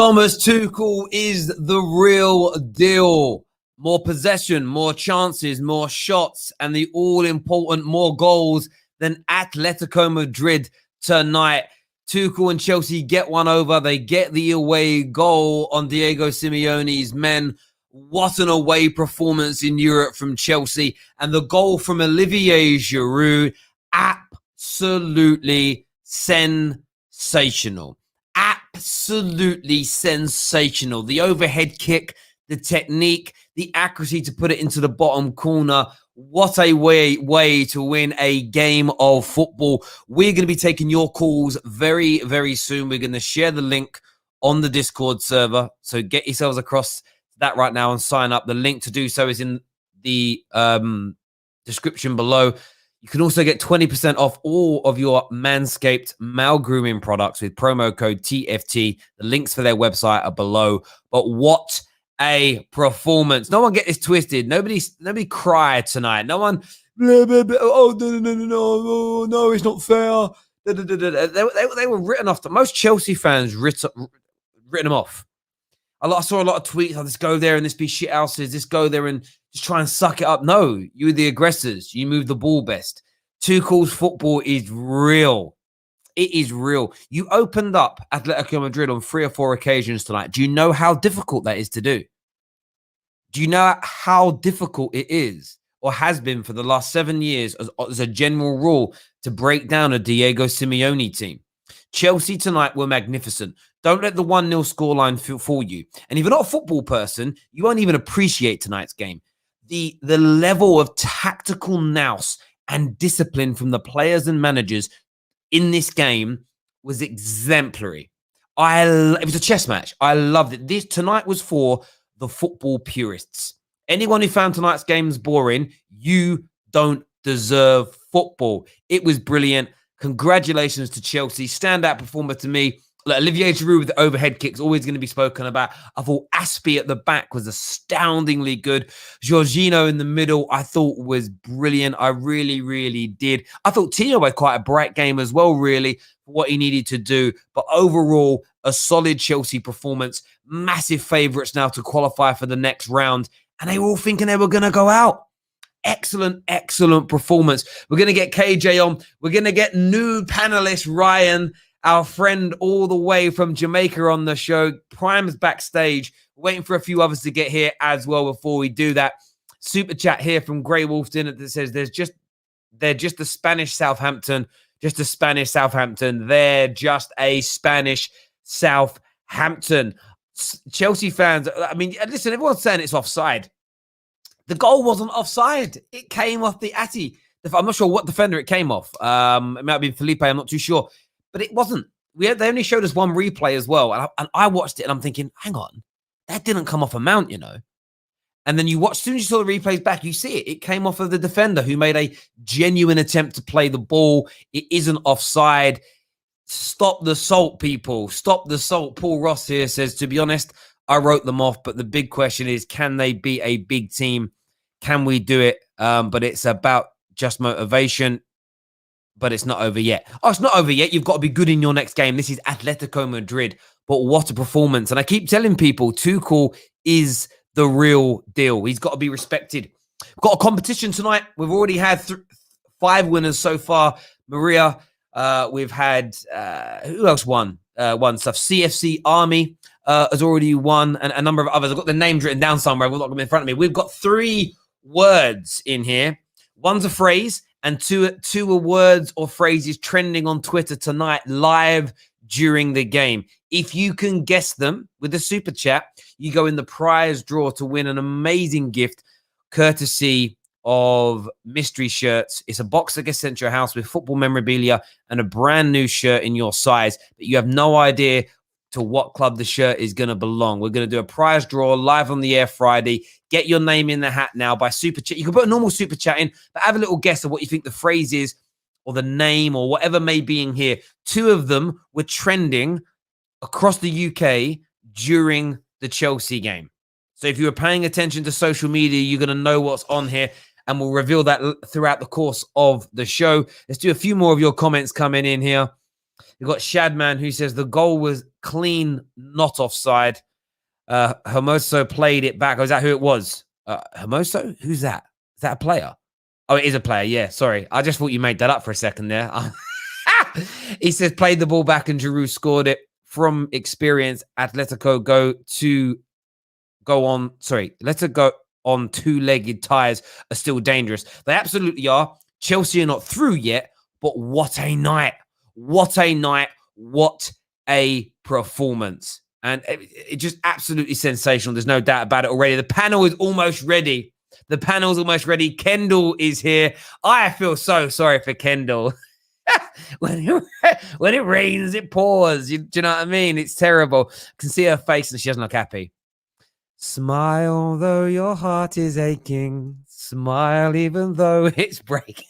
Thomas Tuchel is the real deal. More possession, more chances, more shots, and the all-important more goals than Atletico Madrid tonight. Tuchel and Chelsea get one over. They get the away goal on Diego Simeone's men. What an away performance in Europe from Chelsea. And the goal from Olivier Giroud, absolutely sensational. Absolutely sensational. The overhead kick, the technique, the accuracy to put it into the bottom corner. What a way to win a game of football. We're going to be taking your calls very, very soon. We're going to share the link on the Discord server. So get yourselves across that right now and sign up. The link to do so is in the description below. You can also get 20% off all of your Manscaped male grooming products with promo code TFT. The links for their website are below. But what a performance. No one get this twisted. Nobody cried tonight. No one, oh, no, it's not fair. They were written off. Most Chelsea fans written them off. I saw a lot of tweets. Oh, just go there and this be shit houses. Just go there and just try and suck it up. No, you're the aggressors. You move the ball best. Tuchel's football is real. It is real. You opened up Atletico Madrid on 3 or 4 occasions tonight. Do you know how difficult that is to do? Do you know how difficult it is or has been for the last 7 years as a general rule to break down a Diego Simeone team? Chelsea tonight were magnificent. Don't let the 1-0 scoreline fool you. And if you're not a football person, you won't even appreciate tonight's game. The level of tactical nous and discipline from the players and managers in this game was exemplary. It was a chess match. I loved it. Tonight was for the football purists. Anyone who found tonight's games boring, you don't deserve football. It was brilliant. Congratulations to Chelsea. Standout performer to me. Olivier Giroud with the overhead kicks, always going to be spoken about. I thought Aspie at the back was astoundingly good. Jorginho in the middle, I thought was brilliant. I really, really did. I thought Tino had quite a bright game as well, really, for what he needed to do. But overall, a solid Chelsea performance. Massive favourites now to qualify for the next round. And they were all thinking they were going to go out. Excellent, excellent performance. We're going to get KJ on. We're going to get new panelist Ryan, our friend all the way from Jamaica, on the show. Prime's backstage. Waiting for a few others to get here as well before we do that. Super chat here from Grey Wolfton that says they're just a Spanish Southampton. Just a Spanish Southampton. They're just a Spanish Southampton. Chelsea fans, I mean, listen, everyone's saying it's offside. The goal wasn't offside. It came off the Atti. I'm not sure what defender it came off. It might have been Felipe. I'm not too sure. But it wasn't. They only showed us one replay as well. And I watched it and I'm thinking, hang on, that didn't come off a mount, you know. And then you watch, as soon as you saw the replays back, you see it. It came off of the defender who made a genuine attempt to play the ball. It isn't offside. Stop the salt, people. Stop the salt. Paul Ross here says, to be honest, I wrote them off. But the big question is, can they be a big team? Can we do it? But it's about just motivation. But it's not over yet. Oh, it's not over yet. You've got to be good in your next game. This is Atletico Madrid. But what a performance. And I keep telling people, Tuchel is the real deal. He's got to be respected. We've got a competition tonight. We've already had 5 winners so far. Maria, we've had, who else won? Won stuff. CFC Army has already won, and a number of others. I've got the names written down somewhere. I've got them in front of me. We've got 3 words in here. One's a phrase, and two are words or phrases trending on Twitter tonight, live during the game. If you can guess them with the super chat, you go in the prize draw to win an amazing gift, courtesy of mystery shirts. It's a box that gets sent to your house with football memorabilia and a brand new shirt in your size, but you have no idea to what club the shirt is going to belong. We're going to do a prize draw live on the air Friday. Get your name in the hat now by super chat. You can put a normal super chat in, but have a little guess of what you think the phrase is or the name or whatever may be in here. 2 of them were trending across the UK during the Chelsea game. So if you were paying attention to social media, you're going to know what's on here, and we'll reveal that throughout the course of the show. Let's do a few more of your comments coming in here. We've got Shadman who says the goal was clean, not offside. Hermoso played it back. Oh, is that who it was? Hermoso? Who's that? Is that a player? Oh, it is a player. Yeah, sorry. I just thought you made that up for a second there. He says, played the ball back and Giroud scored it. From experience, Atletico go on two-legged tires are still dangerous. They absolutely are. Chelsea are not through yet, but what a night. What a night. What a performance. And it just absolutely sensational. There's no doubt about it already. The panel is almost ready. The panel's almost ready. Kendall is here. I feel so sorry for Kendall. when it rains, it pours. Do you know what I mean? It's terrible. I can see her face and she doesn't look happy. Smile though your heart is aching. Smile even though it's breaking.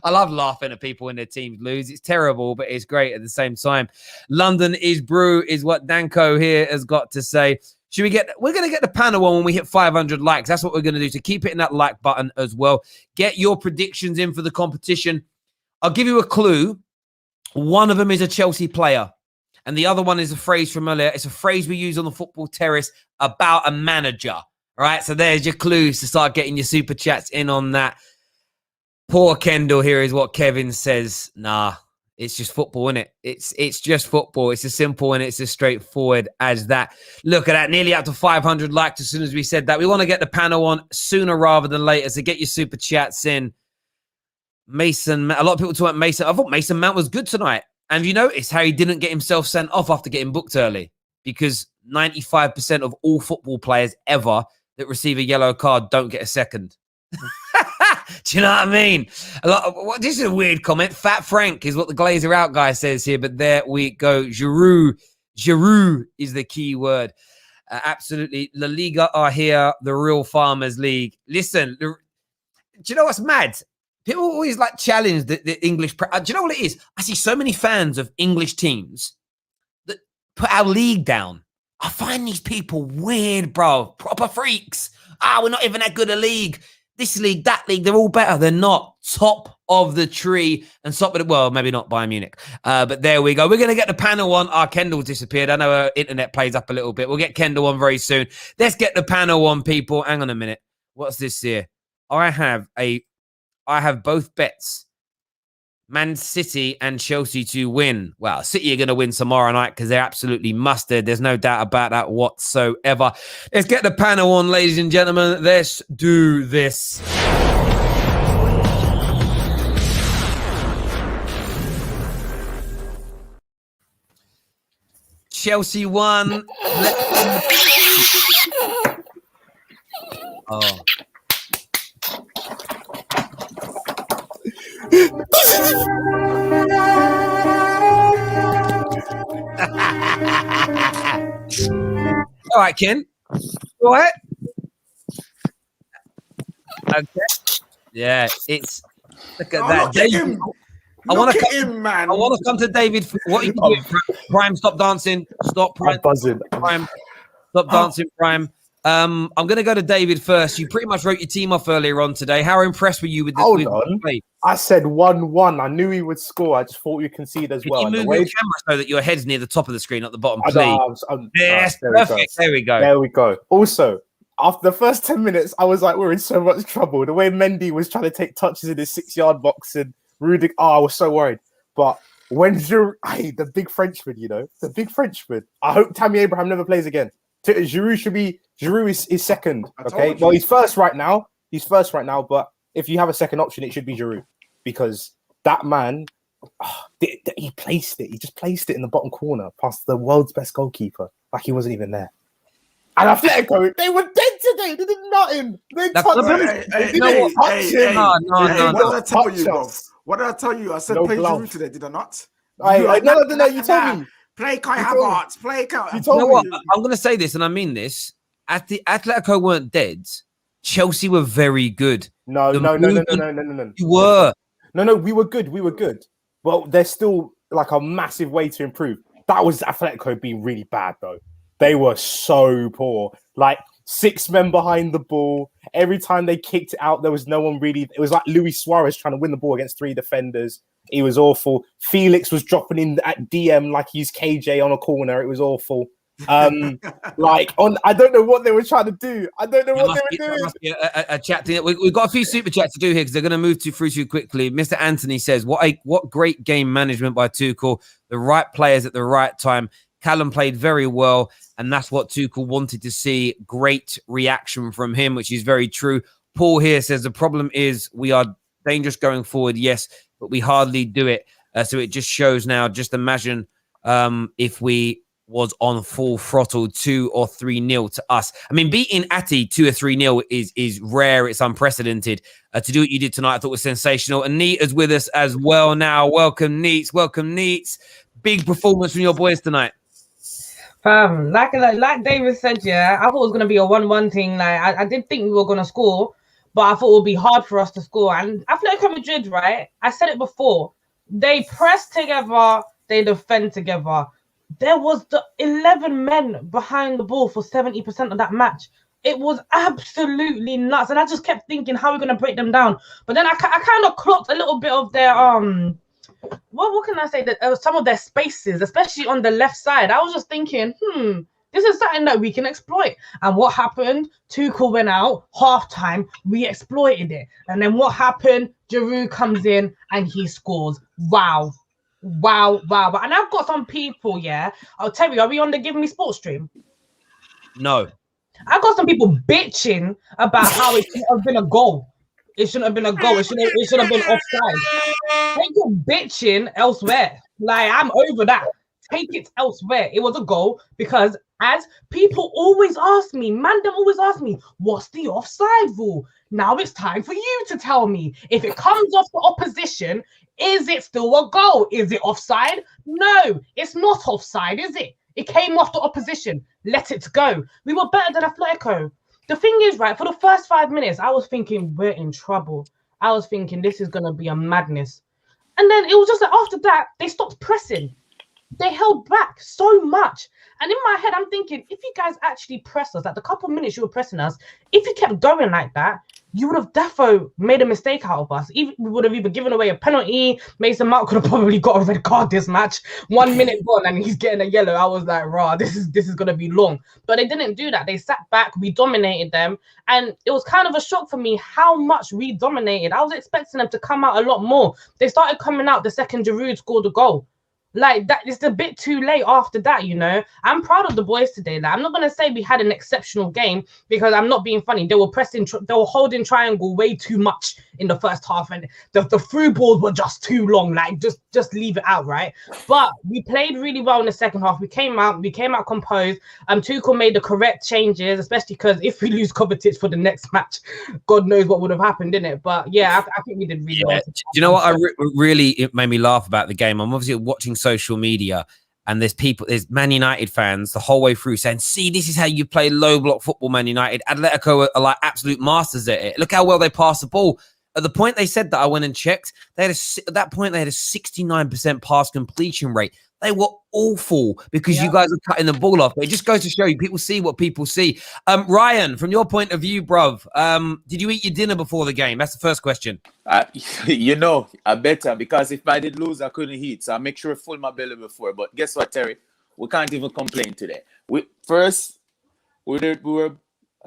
I love laughing at people when their teams lose. It's terrible, but it's great at the same time. London is brew is what Danko here has got to say. We're going to get the panel on when we hit 500 likes. That's what we're going to do. So keep hitting that like button as well. Get your predictions in for the competition. I'll give you a clue. One of them is a Chelsea player. And the other one is a phrase from earlier. It's a phrase we use on the football terrace about a manager. All right. So there's your clues to start getting your super chats in on that. Poor Kendall here is what Kevin says. Nah, it's just football, isn't it? It's just football. It's as simple and it's as straightforward as that. Look at that. Nearly up to 500 likes as soon as we said that. We want to get the panel on sooner rather than later. So get your super chats in. Mason, a lot of people talk about Mason. I thought Mason Mount was good tonight. And you notice how he didn't get himself sent off after getting booked early, because 95% of all football players ever that receive a yellow card don't get a second. Do you know what I mean? This is a weird comment. Fat Frank is what the Glazer Out guy says here, but there we go. Giroud is the key word. Absolutely. La Liga are here, the real Farmers League. Listen, do you know what's mad? People always like challenge the English. Do you know what it is? I see so many fans of English teams that put our league down. I find these people weird, bro. Proper freaks. We're not even that good a league. This league, that league, they're all better. They're not. Top of the tree and top of the, well, maybe not Bayern Munich. But there we go. We're going to get the panel on. Our Kendall's disappeared. I know her internet plays up a little bit. We'll get Kendall on very soon. Let's get the panel on, people. Hang on a minute. What's this here? I have both bets. Man City and Chelsea to win. Well, City are going to win tomorrow night because they're absolutely mustard. There's no doubt about that whatsoever. Let's get the panel on, ladies and gentlemen. Let's do this. Chelsea won. Oh. All right, Ken. All right. Okay. Yeah, it's look at that. David, I want to come to David. What are you doing? Prime, stop dancing. Stop, Prime. I'm buzzing. Prime, stop dancing, Prime. I'm going to go to David first. You pretty much wrote your team off earlier on today. How impressed were you with this? Hold on. Play? I said 1-1. I knew he would score. I just thought you concede as well. Can you move your camera so that your head's near the top of the screen, not the bottom, please? Yes, perfect. There we go. There we go. Also, after the first 10 minutes, I was like, we're in so much trouble. The way Mendy was trying to take touches in his 6-yard box and Rudiger, I was so worried. But when Giroud, the big Frenchman, the big Frenchman, I hope Tammy Abraham never plays again. Giroud is second. Okay, well, he's first right now. But if you have a second option, it should be Giroud, because that man, he placed it. He just placed it in the bottom corner past the world's best goalkeeper, like he wasn't even there. And Atletico, they were dead today. They did nothing. They touched him. No. What did I tell you, bro? What did I tell you? I said play Giroud today. Did I not? No. You told me. Play Kai Havertz. Play Kai. You know what? I'm going to say this, and I mean this. At the Atletico weren't dead. Chelsea were very good. No. You were. No, we were good. Well, there's still like a massive way to improve. That was Atletico being really bad, though. They were so poor. Like 6 men behind the ball. Every time they kicked it out, there was no one really. It was like Luis Suarez trying to win the ball against 3 defenders. He was awful. Felix was dropping in at DM like he's KJ on a corner. It was awful. I don't know what they were trying to do. I don't know what they were doing. Must be a chat thing. We've got a few super chats to do here because they're going to move through too quickly. Mr. Anthony says, what great game management by Tuchel. The right players at the right time. Callum played very well, and that's what Tuchel wanted to see. Great reaction from him, which is very true. Paul here says the problem is we are dangerous going forward, yes, but we hardly do it. So it just shows now. Just imagine if we was on full throttle 2 or 3-0 to us. I mean, beating Ati 2 or 3-0 is rare. It's unprecedented. To do what you did tonight, I thought was sensational. And Neat is with us as well now. Welcome, Neats. Welcome, Neats. Big performance from your boys tonight. Like David said, yeah, I thought it was going to be a 1-1 thing. Like I did think we were going to score, but I thought it would be hard for us to score. And Atletico Madrid, right? I said it before. They press together, they defend together. There was the 11 men behind the ball for 70% of that match. It was absolutely nuts. And I just kept thinking, how are we going to break them down? But then I kind of clocked a little bit of their what can I say? That some of their spaces, especially on the left side, I was just thinking, this is something that we can exploit. And what happened? Tuchel went out, halftime, we exploited it. And then what happened? Giroud comes in and he scores. Wow. And I've got some people, yeah. I'll tell you, are we on the Give Me Sports stream? No. I've got some people bitching about how it should have been a goal. It shouldn't have been a goal. It should have been offside. Take your bitching elsewhere. Like, I'm over that. Take it elsewhere. It was a goal because, as people always ask me, them always ask me, what's the offside rule? Now it's time for you to tell me. If it comes off the opposition, is it still a goal? Is it offside? No, it's not offside, is it? It came off the opposition. Let it go. We were better than Atletico. The thing is, right, for the first 5 minutes, I was thinking we're in trouble. I was thinking this is going to be a madness. And then it was just like after that, they stopped pressing. They held back so much. And in my head, I'm thinking, if you guys actually press us, like the couple of minutes you were pressing us, if you kept going like that, you would have defo made a mistake out of us. We would have either given away a penalty. Mason Mount could have probably got a red card this match. 1 minute gone and he's getting a yellow. I was like, rah, this is going to be long. But they didn't do that. They sat back. We dominated them. And it was kind of a shock for me how much we dominated. I was expecting them to come out a lot more. They started coming out the second Giroud scored a goal. Like, that is a bit too late after that, you know. I'm proud of the boys today. Like, I'm not going to say we had an exceptional game because I'm not being funny. They were pressing, they were holding triangle way too much in the first half, and the through balls were just too long. Like, just leave it out, right? But we played really well in the second half. We came out composed. Tuchel made the correct changes, especially because if we lose Kovacic for the next match, God knows what would have happened, didn't it? But yeah, I think we did really well. Do you know what it made me laugh about the game? I'm obviously watching social media, and there's Man United fans the whole way through saying, see, this is how you play low block football, Man United. Atletico are like absolute masters at it. Look how well they pass the ball. At the point they said that, I went and checked. At that point, they had a 69% pass completion rate. They were awful because you guys are cutting the ball off. It just goes to show you, people see what people see. Ryan, from your point of view, bruv, did you eat your dinner before the game? That's the first question. You know, I better, because if I did lose, I couldn't eat. So I make sure I fill my belly before. But guess what, Terry? We can't even complain today. We were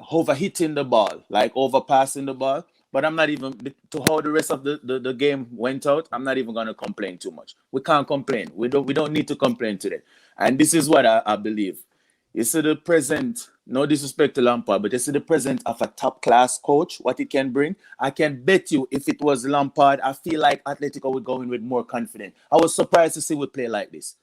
overhitting the ball, like overpassing the ball. But I'm not even, to how the rest of the game went out, I'm not even going to complain too much. We can't complain. We don't need to complain today. And this is what I believe. You see the present, no disrespect to Lampard, but you see the present of a top-class coach, what he can bring. I can bet you if it was Lampard, I feel like Atletico would go in with more confidence. I was surprised to see we play like this.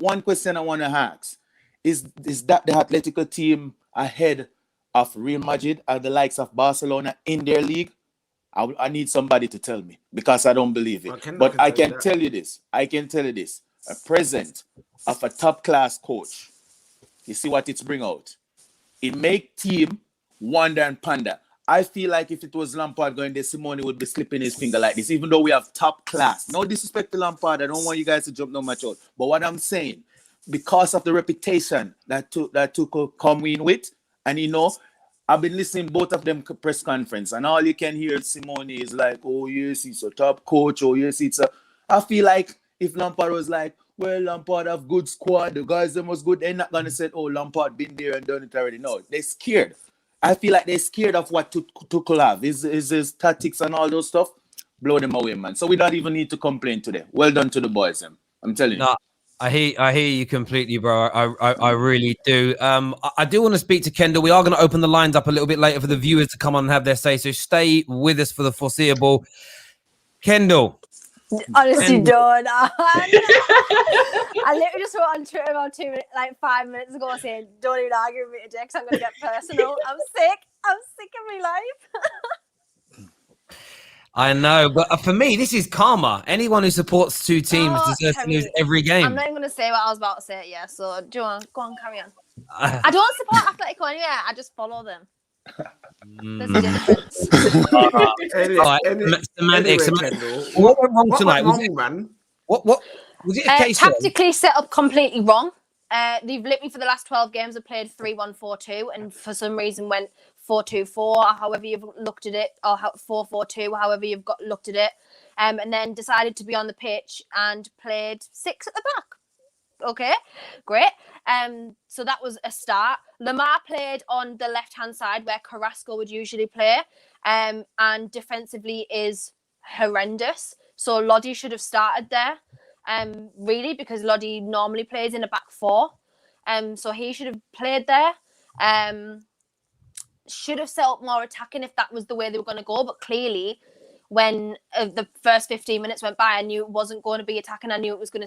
One question I want to ask. Is that the Atletico team ahead of Real Madrid and the likes of Barcelona in their league? I need somebody to tell me, because I don't believe it. But I can tell you this. A present of a top-class coach. You see what it's bring out? It make team wonder and ponder. I feel like if it was Lampard going there, Simone would be slipping his finger like this, even though we have top class. No disrespect to Lampard. I don't want you guys to jump no much out. But what I'm saying, because of the reputation that Tuchel come in with, and you know, I've been listening both of them press conference, and all you can hear Simone is like, "Oh yes, it's a top coach. Oh yes, it's a." I feel like if Lampard was like, "Well, Lampard have good squad. The guys them was good," they're not gonna say, "Oh, Lampard been there and done it already." No, they're scared. I feel like they're scared of what Tuchel have. His tactics and all those stuff. Blow them away, man. So we don't even need to complain today. Well done to the boys, man. I'm telling you. No, I hear you completely, bro. I really do. I do want to speak to Kendall. We are going to open the lines up a little bit later for the viewers to come on and have their say. So stay with us for the foreseeable. Kendall. Honestly, don't. I literally just wrote on Twitter about 5 minutes ago saying, "Don't even argue with me today because I'm going to get personal." I'm sick. I'm sick of my life. I know, but for me, this is karma. Anyone who supports two teams deserves to lose every game. I'm not even going to say what I was about to say. Yeah, so do you want to go on, carry on? I don't support Atletico anyway. I just follow them. There's a difference. Semantics. What went wrong tonight? What was it? A case tactically set up completely wrong. They've literally for the last 12 games have played 3-1-4-2, and for some reason went 4-2-4, however you've looked at it, or 4-4-2, however you've looked at it, and then decided to be on the pitch and played 6 at the back. Okay, great. So that was a start. Lamar played on the left-hand side where Carrasco would usually play, and defensively is horrendous. So Lodi should have started there, really, because Lodi normally plays in a back 4. So he should have played there. Should have set up more attacking if that was the way they were going to go, but clearly when the first 15 minutes went by, I knew it wasn't going to be attacking. I knew it was going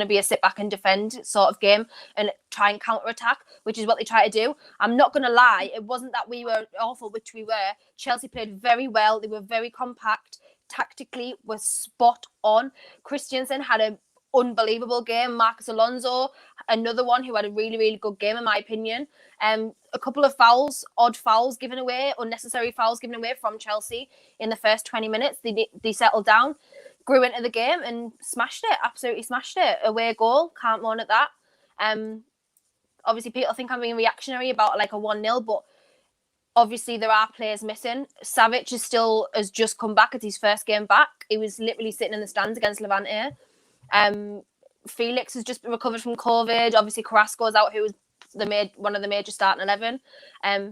to be a sit back and defend sort of game and try and counter attack, which is what they try to do. I'm not going to lie, it wasn't that we were awful, which we were. Chelsea played very well. They were very compact. Tactically was spot on. Christensen had an unbelievable game. Marcus Alonso, another one who had a really, really good game in my opinion. A couple of odd fouls given away, unnecessary fouls given away from Chelsea in the first 20 minutes. They settled down, grew into the game and smashed it. Absolutely smashed it. Away goal, can't moan at that. Obviously people think I'm being reactionary about like a 1-0, but obviously there are players missing. Savic has just come back. It's his first game back. He was literally sitting in the stands against Levante. Felix has just recovered from COVID. Obviously Carrasco's out, who was one of the major starting 11.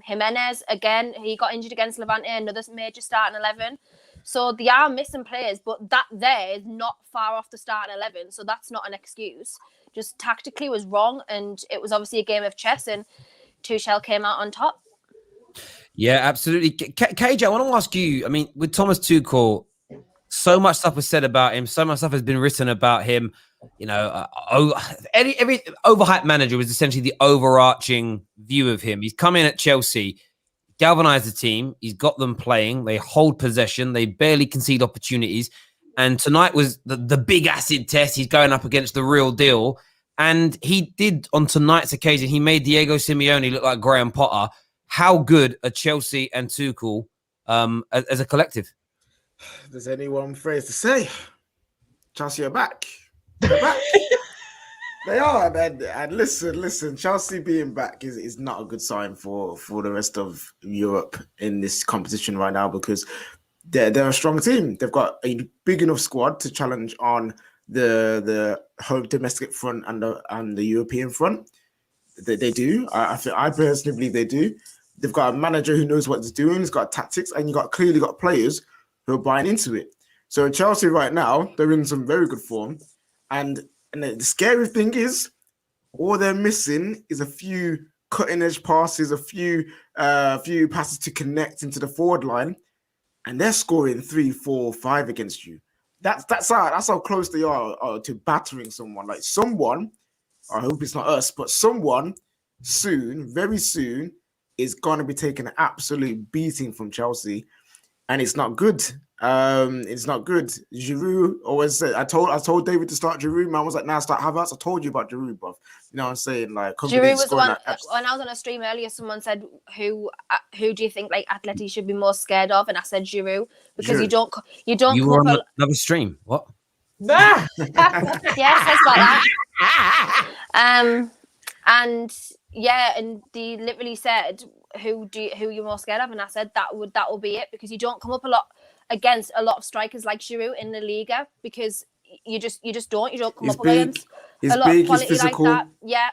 Jimenez, again, he got injured against Levante, another major starting 11. So they are missing players, but that there is not far off the starting 11. So that's not an excuse. Just tactically was wrong, and it was obviously a game of chess, and Tuchel came out on top. Yeah, absolutely. KJ, I want to ask you, I mean, with Thomas Tuchel, so much stuff was said about him. So much stuff has been written about him. You know, every overhyped manager was essentially the overarching view of him. He's come in at Chelsea, galvanized the team. He's got them playing. They hold possession. They barely concede opportunities. And tonight was the big acid test. He's going up against the real deal. And he did, on tonight's occasion, he made Diego Simeone look like Graham Potter. How good are Chelsea and Tuchel as a collective? There's only one phrase to say. Chelsea are back. They're back. They are. And listen, Chelsea being back is not a good sign for the rest of Europe in this competition right now, because they're a strong team. They've got a big enough squad to challenge on the home domestic front and the European front. They do. I personally believe they do. They've got a manager who knows what he's doing. He's got tactics, and clearly got players who are buying into it. So Chelsea right now, they're in some very good form. And the scary thing is, all they're missing is a few cutting-edge passes, a few passes to connect into the forward line, and they're scoring 3, 4, 5 against you. That's how close they are to battering someone. Like someone, I hope it's not us, but someone soon, very soon, is going to be taking an absolute beating from Chelsea, and it's not good. It's not good. Giroud always said, I told David to start Giroud. Man was like, nah, start Havertz. I told you about Giroud, bruv. You know what I'm saying? Like, Giroud was the one. When I was on a stream earlier, someone said, "Who do you think like Atleti should be more scared of?" And I said Giroud, because you don't. You were on another stream. What? Yeah, says about that. And they literally said, who you're more scared of? And I said that will be it, because you don't come up a lot against a lot of strikers like Giroud in the Liga, because you just don't come up against a lot of quality like that. Yeah.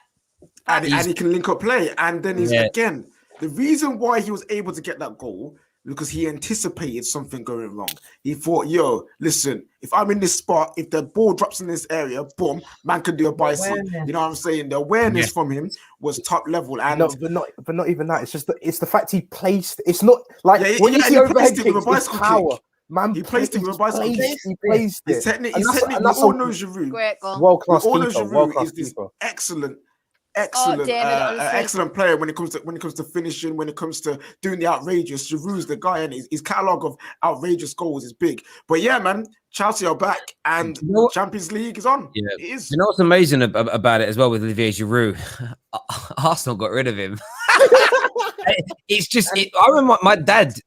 And he can link up play. And then again, the reason why he was able to get that goal, because he anticipated something going wrong. He thought, yo, listen, if I'm in this spot, if the ball drops in this area, boom, man can do a bicep. You know what I'm saying? The awareness from him was top level. And but not even that. It's just it's the fact he placed. It's not like when you see overhead kicks, it's power. Man, he placed it with a bicycle kick. He placed it. His technique. We all know Giroud. Great goal. World class keeper. Is this excellent player when it comes to finishing, when it comes to doing the outrageous. Giroud's the guy, and his catalogue of outrageous goals is big. But yeah, man, Chelsea are back, and Champions League is on. Yeah, it is. You know what's amazing about it as well with Olivier Giroud? Arsenal got rid of him. It's just, I remember my dad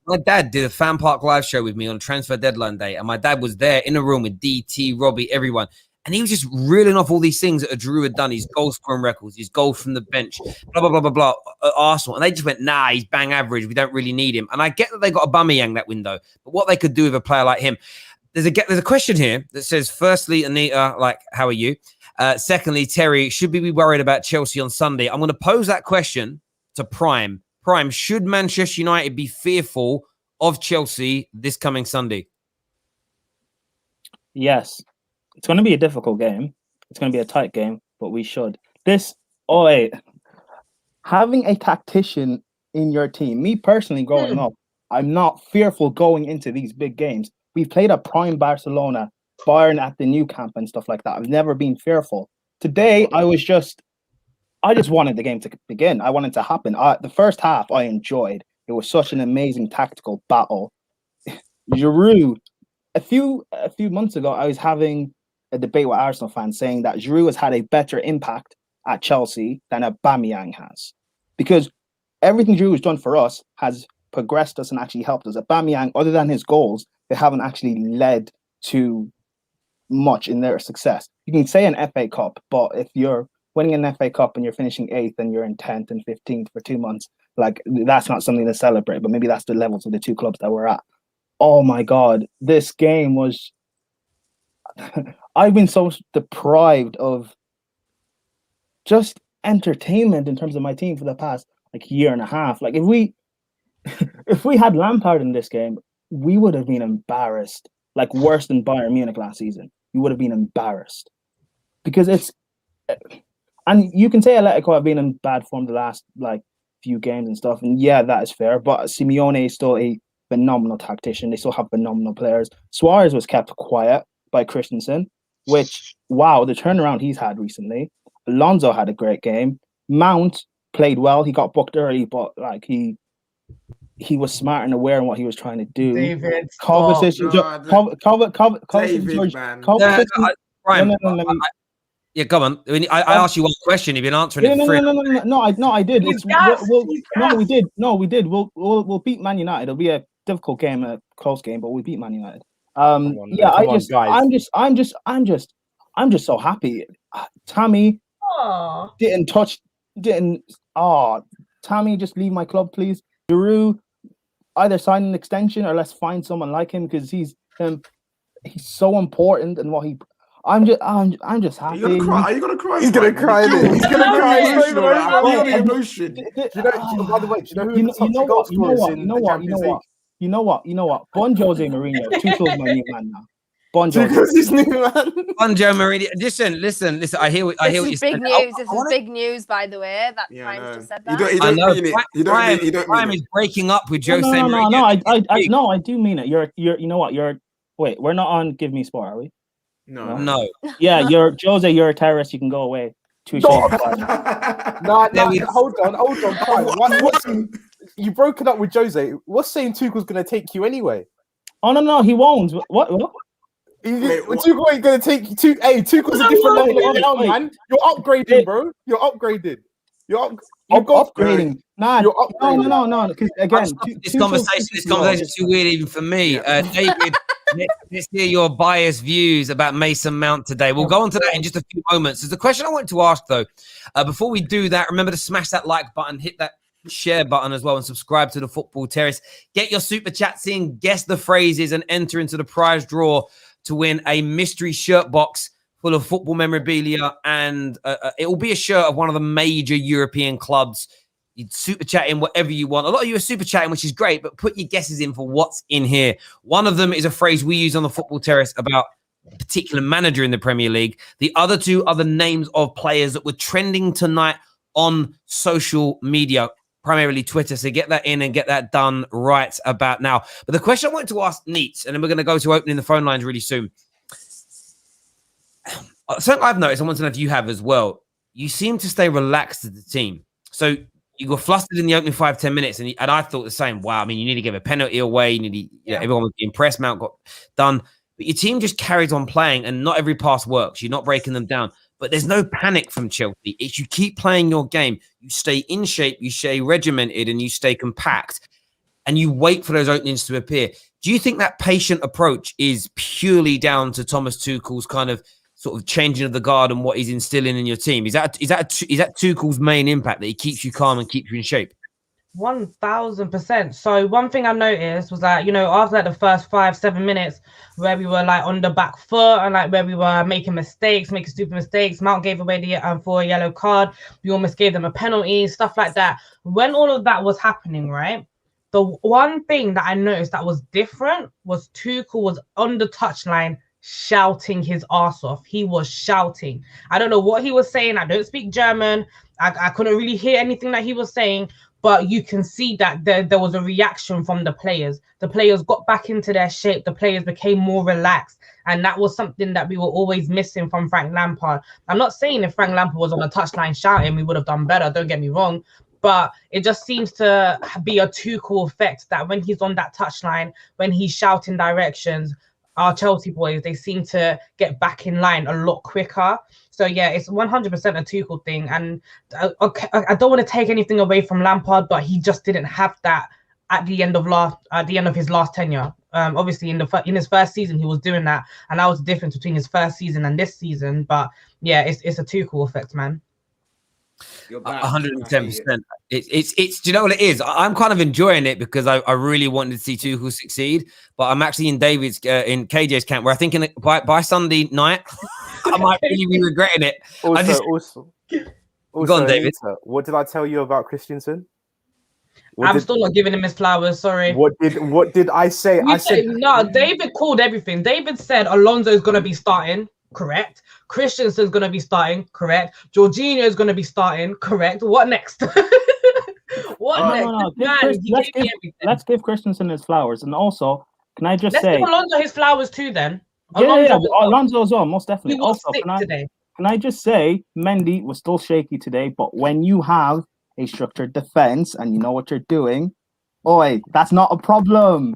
did a Fan Park live show with me on transfer deadline day, and my dad was there in a room with DT, Robbie, everyone. And he was just reeling off all these things that Giroud had done, his goal scoring records, his goals from the bench, blah, blah, blah, blah, blah, at Arsenal. And they just went, nah, he's bang average. We don't really need him. And I get that they got a Aubameyang that window, but what they could do with a player like him. There's a question here that says, firstly, Anita, like, how are you? Secondly, Terry, should we be worried about Chelsea on Sunday? I'm going to pose that question to Prime. Prime, should Manchester United be fearful of Chelsea this coming Sunday? Yes. It's going to be a difficult game. It's going to be a tight game, but we should. Having a tactician in your team, me personally growing up, I'm not fearful going into these big games. We've played a prime Barcelona, Bayern at the new camp and stuff like that. I've never been fearful. Today, I just wanted the game to begin. I wanted it to happen. The first half, I enjoyed. It was such an amazing tactical battle. Giroud, a few months ago, I was having a debate with Arsenal fans saying that Giroud has had a better impact at Chelsea than Aubameyang has, because everything Giroud has done for us has progressed us and actually helped us. Aubameyang, other than his goals, they haven't actually led to much in their success. You can say an FA Cup, but if you're winning an FA Cup and you're finishing 8th and you're in 10th and 15th for 2 months, like, that's not something to celebrate. But maybe that's the levels of the two clubs that we're at. Oh my God, this game was. I've been so deprived of just entertainment in terms of my team for the past year and a half. Like, if we had Lampard in this game, we would have been embarrassed, like worse than Bayern Munich last season. We would have been embarrassed, because and you can say Atletico have been in bad form the last few games and stuff, and yeah, that is fair. But Simeone is still a phenomenal tactician. They still have phenomenal players. Suarez was kept quiet by Christensen, which, wow, the turnaround he's had recently. Alonso had a great game. Mount played well. He got booked early, but he was smart and aware in what he was trying to do. David, yeah, come on. I mean, I asked you one question. You've been answering it. No, I did. We did. We'll beat Man United. It'll be a difficult game, a close game, but we beat Man United. I'm just so happy. Tammy Tammy, just leave my club, please. Giroud, either sign an extension or let's find someone like him, because he's so important and what he. I'm just happy. Are you gonna cry? He's gonna cry. He's gonna cry. He's emotion. By the way, do you know who You know what? Bon Jose Mourinho. Tuchel's my new man now. Bon Jose. Tuchel's his new man. Bon Jose Mourinho. Listen. I hear what you're saying. This is big news, by the way. That Prime's just said that. You don't mean it. You don't mean it. Prime is breaking up with Jose Mourinho. No, I do mean it. You're. You know what? Wait, we're not on Give Me Sport, are we? No. Yeah, you're Jose. You're a terrorist. You can go away. No, hold on. You broken up with Jose. What's saying Tuchel's going to take you anyway? Oh no, he won't. What? Tuchel ain't going to take you. Tuchel's a different level, man. You're upgrading, bro. You're upgrading. You're upgrading. Nah, you're upgrading. No. Because again, this conversation is too weird even for me. David, let's hear your biased views about Mason Mount today. We'll go on to that in just a few moments. There's a question I wanted to ask though. Before we do that, remember to smash that like button, hit that share button as well and subscribe to the Football Terrace. Get your super chats in, guess the phrases, and enter into the prize draw to win a mystery shirt box full of football memorabilia. And it will be a shirt of one of the major European clubs. You'd super chat in whatever you want. A lot of you are super chatting, which is great, but put your guesses in for what's in here. One of them is a phrase we use on the Football Terrace about a particular manager in the Premier League. The other two are the names of players that were trending tonight on social media, primarily Twitter. So get that in and get that done right about now. But the question I wanted to ask Neats, and then we're going to go to opening the phone lines really soon. Something I've noticed, I want to know if you have as well. You seem to stay relaxed as the team. So you got flustered in the opening 5-10 minutes, and I thought the same. Wow, I mean, you need to give a penalty away. You need to, everyone was impressed. Mount got done. But your team just carries on playing, and not every pass works. You're not breaking them down. But there's no panic from Chelsea. It's you keep playing your game. You stay in shape, you stay regimented, and you stay compact, and you wait for those openings to appear. Do you think that patient approach is purely down to Thomas Tuchel's kind of sort of changing of the guard and what he's instilling in your team? Is that Tuchel's main impact, that he keeps you calm and keeps you in shape? 1000%. So one thing I noticed was that, after like the first 5-7 minutes where we were like on the back foot and like where we were making stupid mistakes, Mount gave away the for a yellow card. We almost gave them a penalty, stuff like that. When all of that was happening, right? The one thing that I noticed that was different was Tuchel was on the touchline shouting his ass off. He was shouting. I don't know what he was saying. I don't speak German. I couldn't really hear anything that he was saying. But you can see that there was a reaction from the players. The players got back into their shape. The players became more relaxed. And that was something that we were always missing from Frank Lampard. I'm not saying if Frank Lampard was on the touchline shouting, we would have done better. Don't get me wrong. But it just seems to be a Tuchel effect that when he's on that touchline, when he's shouting directions, our Chelsea boys, they seem to get back in line a lot quicker. So yeah, it's 100% a Tuchel thing, and I don't want to take anything away from Lampard, but he just didn't have that at the end of his last tenure. Obviously, in his first season, he was doing that, and that was the difference between his first season and this season. But yeah, it's a Tuchel effect, man. 110%. It's do you know what it is? I'm kind of enjoying it because I really wanted to see Tuchel succeed, but I'm actually in David's in KJ's camp where I think by Sunday night I might really be regretting it. Also, go on, David. What did I tell you about Christensen? I'm still not giving him his flowers. Sorry. What did I say? I said no. David called everything. David said Alonso's going to be starting. Correct. Christensen's going to be starting. Correct. Jorginho is going to be starting. Correct. What next? What next? No. Let's give Christensen his flowers. And also, can I just say... Let's give Alonso his flowers too then. Alonso as well, most definitely. He was sick today. Can I just say, Mendy was still shaky today, but when you have a structured defense and you know what you're doing, that's not a problem.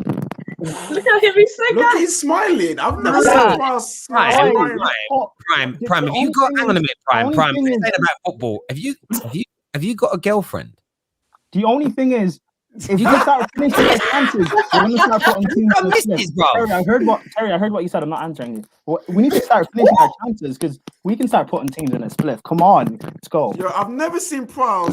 Look at him, he's so good. Look, he's smiling. I've never seen Ross smile. Prime. Have you got? Hang on a minute, Prime. Saying about football. Have you got a girlfriend? The only thing is, if you start finishing your chances, you're going to start putting teams in the slip. Terry, I heard what you said. I'm not answering you. We need to start finishing our chances because we can start putting teams in a split. Come on, let's go. Yo, I've never seen Prime.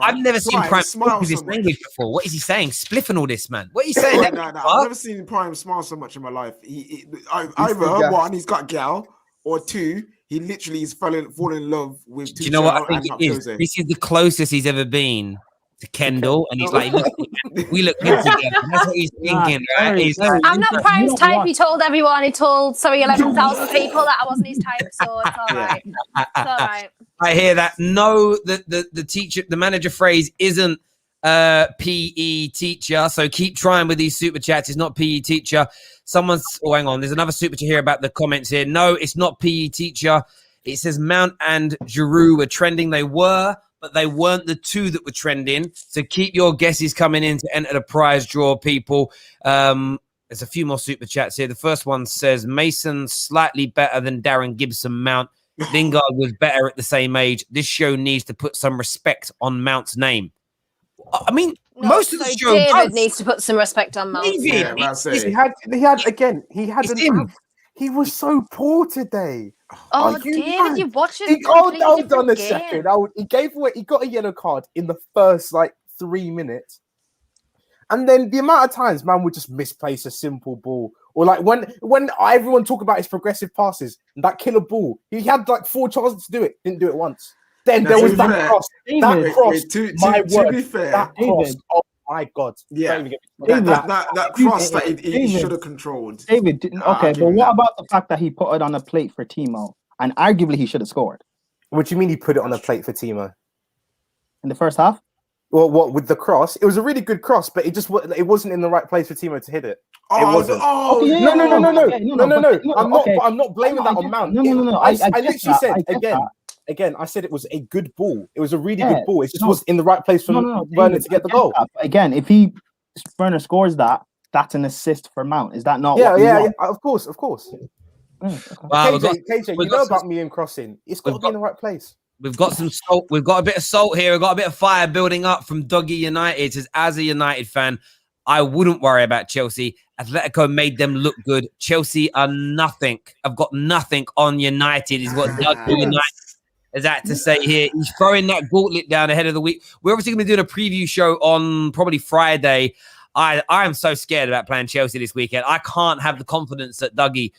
I've never seen Prime smile with his language before. What is he saying? Spliff and all this, man. What are you saying? No. I've never seen Prime smile so much in my life. Either one, he's got gal, or two, he literally is falling in love with. Do you know what I think it is? This is the closest he's ever been to Kendall, and he's like, we look good together. That's what he's thinking, right? He's like, I'm not Prime's type. He told everyone. He told 11,000 people that I wasn't his type. So it's all right. It's all right. I hear that. No, the manager phrase isn't PE teacher. So keep trying with these super chats. It's not PE teacher. Hang on. There's another super chat here about the comments here. No, it's not PE teacher. It says Mount and Giroud were trending. They were, but they weren't the two that were trending. So keep your guesses coming in to enter the prize draw, people. There's a few more super chats here. The first one says Mason slightly better than Darren Gibson Mount. Lingard was better at the same age. This show needs to put some respect on Mount's name. I mean, most of the show David needs to put some respect on Mount. He was so poor today. Oh, David, you watched it. Hold on a second. He got a yellow card in the first 3 3 minutes. And then the amount of times man would just misplace a simple ball. Or like when everyone talk about his progressive passes, that killer ball, he had like 4 chances to do it, didn't do it once. Then there was that cross. That cross, to be fair, that cross, oh my God. Yeah, that cross that he should have controlled. David, okay, but what about the fact that he put it on a plate for Timo? And arguably he should have scored. What do you mean he put it on a plate for Timo? In the first half? Well, what with the cross? It was a really good cross, but it wasn't in the right place for Timo to hit it. It wasn't. No. I'm not blaming that on Mount. No. I literally said again. I said it was a good ball. It was a really good ball. It just wasn't in the right place for Werner to get the goal. Again, if Werner scores that, that's an assist for Mount. Is that not? Yeah. Of course. Okay. Wow, KJ, you know about me and crossing. It's got to be in the right place. We've got some salt. We've got a bit of salt here. We've got a bit of fire building up from Dougie United. Says, as a United fan, I wouldn't worry about Chelsea. Atletico made them look good. Chelsea are nothing. I've got nothing on United, is what Dougie United has had to say here. He's throwing that gauntlet down ahead of the week. We're obviously going to be doing a preview show on probably Friday. I am so scared about playing Chelsea this weekend. I can't have the confidence that Dougie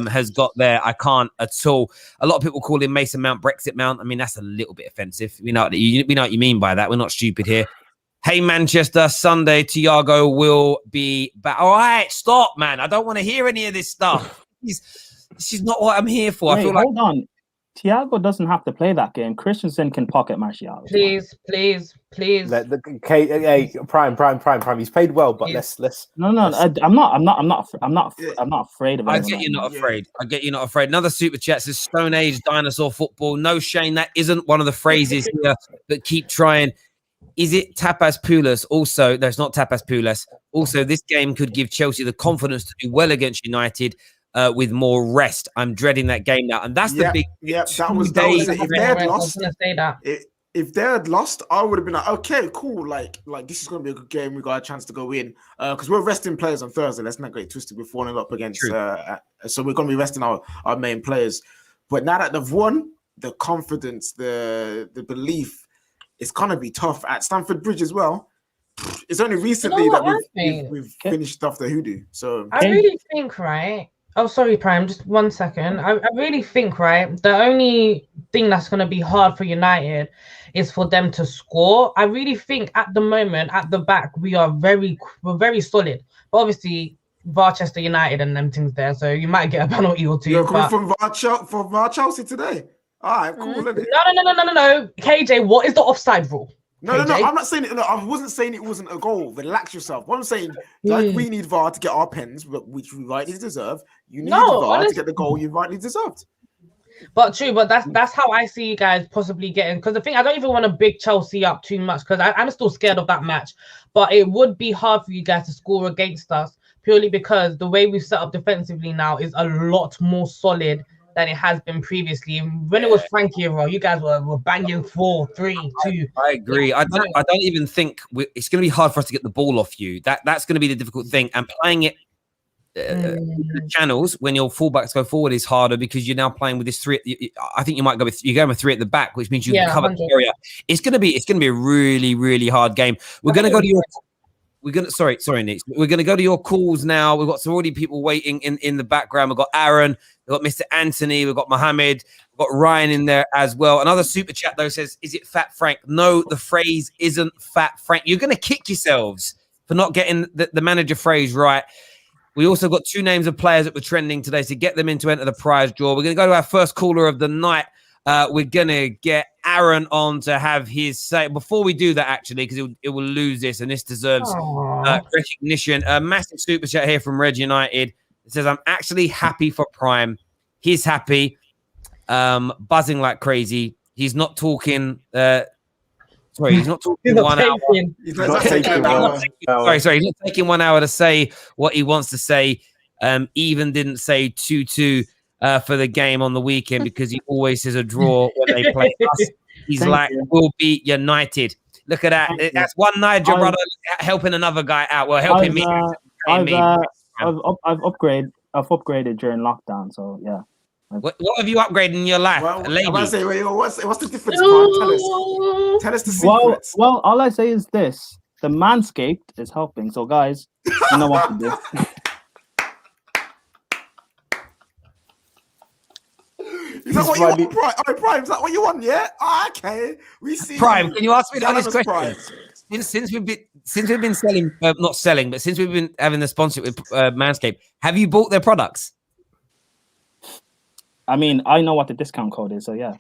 has got there. I can't at all. A lot of people call him Mason Mount, Brexit Mount. I mean, that's a little bit offensive. We know what you mean by that. We're not stupid here. Hey, Manchester, Sunday, Thiago will be back. All right, stop, man. I don't want to hear any of this stuff. This is not what I'm here for. Wait, hold on. Thiago doesn't have to play that game. Christensen can pocket Martial. Please. Prime. He's played well, but let's. No. I'm not afraid of it. I get you're not afraid. Another super chat says Stone Age dinosaur football. No, Shane, that isn't one of the phrases here. But keep trying. Is it tapas pulas? Also, no, it's not tapas pulas. Also, this game could give Chelsea the confidence to do well against United. With more rest. I'm dreading that game now. And that's the big... Yeah, that was it. If they had lost, I would have been like, okay, cool. Like this is going to be a good game. We got a chance to go in. Because we're resting players on Thursday. Let's not get twisted. We're falling up against... so we're going to be resting our main players. But now that they've won, the confidence, the belief, it's going to be tough at Stamford Bridge as well. It's only recently that we've finished off the hoodoo. So I really think, right... Oh, sorry, Prime. Just 1 second. I really think, right, the only thing that's going to be hard for United is for them to score. I really think at the moment, at the back, we're very solid. But obviously, Manchester United and them things there, so you might get a penalty or two. You're coming from Chelsea today? All right, cool. No. KJ, what is the offside rule? No. I'm not saying it. No, I wasn't saying it wasn't a goal. Relax yourself. What I'm saying, like we need VAR to get our pens, which we rightly deserve. You need VAR to get the goal you rightly deserved. But that's how I see you guys possibly getting. Because the thing, I don't even want to big Chelsea up too much because I'm still scared of that match. But it would be hard for you guys to score against us purely because the way we've set up defensively now is a lot more solid than it has been previously. When it was Frankie, you guys were banging 4, 3, 2. I agree. I don't even think it's going to be hard for us to get the ball off you. That's going to be the difficult thing. And playing it the channels when your fullbacks go forward is harder because you're now playing with this 3. I think you're going with 3 at the back, which means you can cover the area. It's going to be a really, really hard game. We're going to go to your. Sorry, Nick. We're going to go to your calls now. We've got some already people waiting in the background. We've got Aaron, we've got Mr. Anthony, we've got Mohammed, we've got Ryan in there as well. Another super chat though says, "Is it Fat Frank?" No, the phrase isn't Fat Frank. You're going to kick yourselves for not getting the manager phrase right. We also got 2 names of players that were trending today to get them in to enter the prize draw. We're going to go to our first caller of the night. We're going to get Aaron on to have his say. Before we do that, actually, because it will lose this, and this deserves recognition. A massive super chat here from Red United. It says, "I'm actually happy for Prime. He's happy, buzzing like crazy. He's not talking... he's not talking 1 hour. He's not taking 1 hour to say what he wants to say. Even didn't say 2-2 for the game on the weekend because he always says a draw when they play us. He's we'll beat United. Look at that. That's one Nigel brother helping another guy out. Well, helping me. I've upgraded during lockdown, so yeah. What have you upgraded in your life, Well, a I lady? was say, what's the difference, Prime? Tell us the secrets. Well, all I say is this: the Manscaped is helping. So, guys, you know what to do. Is that what you want, Prime? Oh, Prime, is that what you want? Yeah. Oh, okay. We see. Prime, can you ask me the honest Gallagher's question? Prime. Since we've been selling, not selling, but since we've been having the sponsorship with Manscaped, have you bought their products? I mean, I know what the discount code is, so yeah.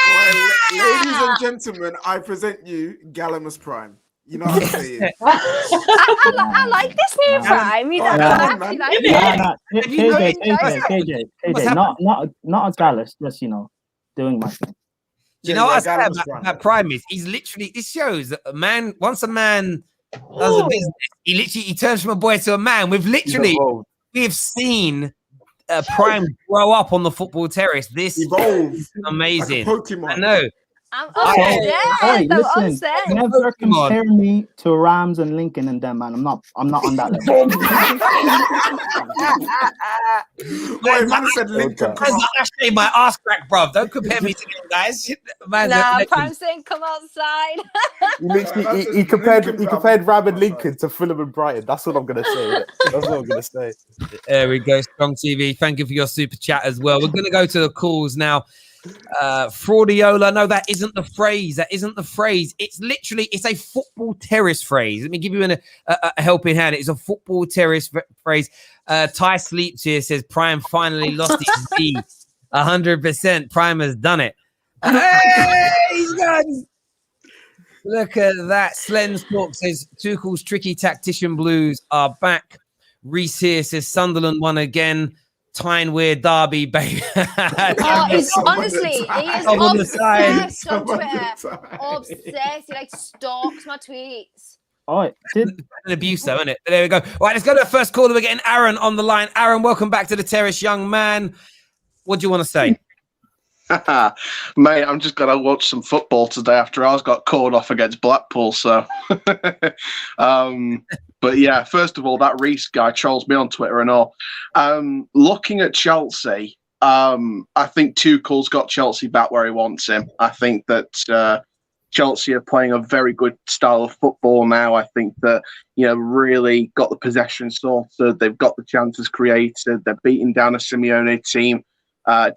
Well, ladies and gentlemen, I present you Gallagher's Prime. You know what I'm saying? I like this new Prime. You know, come I on, man. actually like it. KJ, not as Dallas, just doing my thing. Do you know what I say about Prime is? He's literally, this shows that once a man does a business, he turns from a boy to a man. We have seen Prime grow up on the football terrace. This evolve, is amazing. like a Pokemon. I know. I'm obsessed. Never compare me to Rams and Lincoln and them, man. I'm not on that level. Wait, man said Lincoln. I shaved my ass crack, bruv. Don't compare me to them guys. Prime's saying come outside. He compared Ram and Lincoln to Fulham and Brighton. That's what I'm gonna say. That's what I'm gonna say. There we go, Strong TV. Thank you for your super chat as well. We're gonna go to the calls now. Fraudiola, no, that isn't the phrase. It's a football terrace phrase. Let me give you a helping hand. It's a football terrace phrase. Ty Sleeps here says Prime finally lost his D. 100%. Prime has done it. Hey, he's done. Look at that. Slens Talk says Tuchel's tricky tactician blues are back. Reese here says Sunderland won again. Tyne-Wear Derby, baby. Honestly, he is obsessed on Twitter. Obsessed. He stalks my tweets. Oh, an abuse, though, isn't it? There we go. All right, let's go to the first caller. We're getting Aaron on the line. Aaron, welcome back to the Terrace, young man. What do you want to say? Mate, I'm just gonna watch some football today after ours got called off against Blackpool. So, but yeah, first of all, that Reese guy trolls me on Twitter and all. Looking at Chelsea, I think Tuchel's got Chelsea back where he wants him. I think that Chelsea are playing a very good style of football now. I think that really got the possession sorted. They've got the chances created. They're beating down a Simeone team.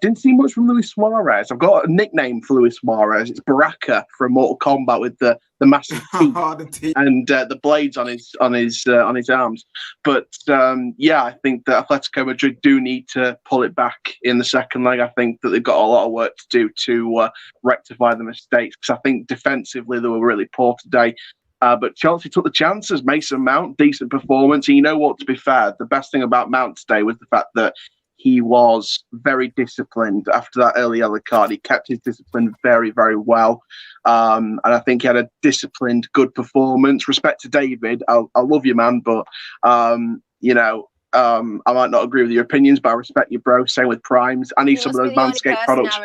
Didn't see much from Luis Suarez. I've got a nickname for Luis Suarez. It's Baraka from Mortal Kombat with the massive teeth and the blades on his arms. But yeah, I think that Atletico Madrid do need to pull it back in the second leg. I think that they've got a lot of work to do to rectify the mistakes, because I think defensively they were really poor today. But Chelsea took the chances. Mason Mount, decent performance. And you know what, to be fair, the best thing about Mount today was the fact that he was very disciplined after that early yellow card. He kept his discipline very, very well. And I think he had a disciplined, good performance. Respect to David. I love you, man. But, I might not agree with your opinions, but I respect you, bro. Same with Primes. I need some of those Manscaped products.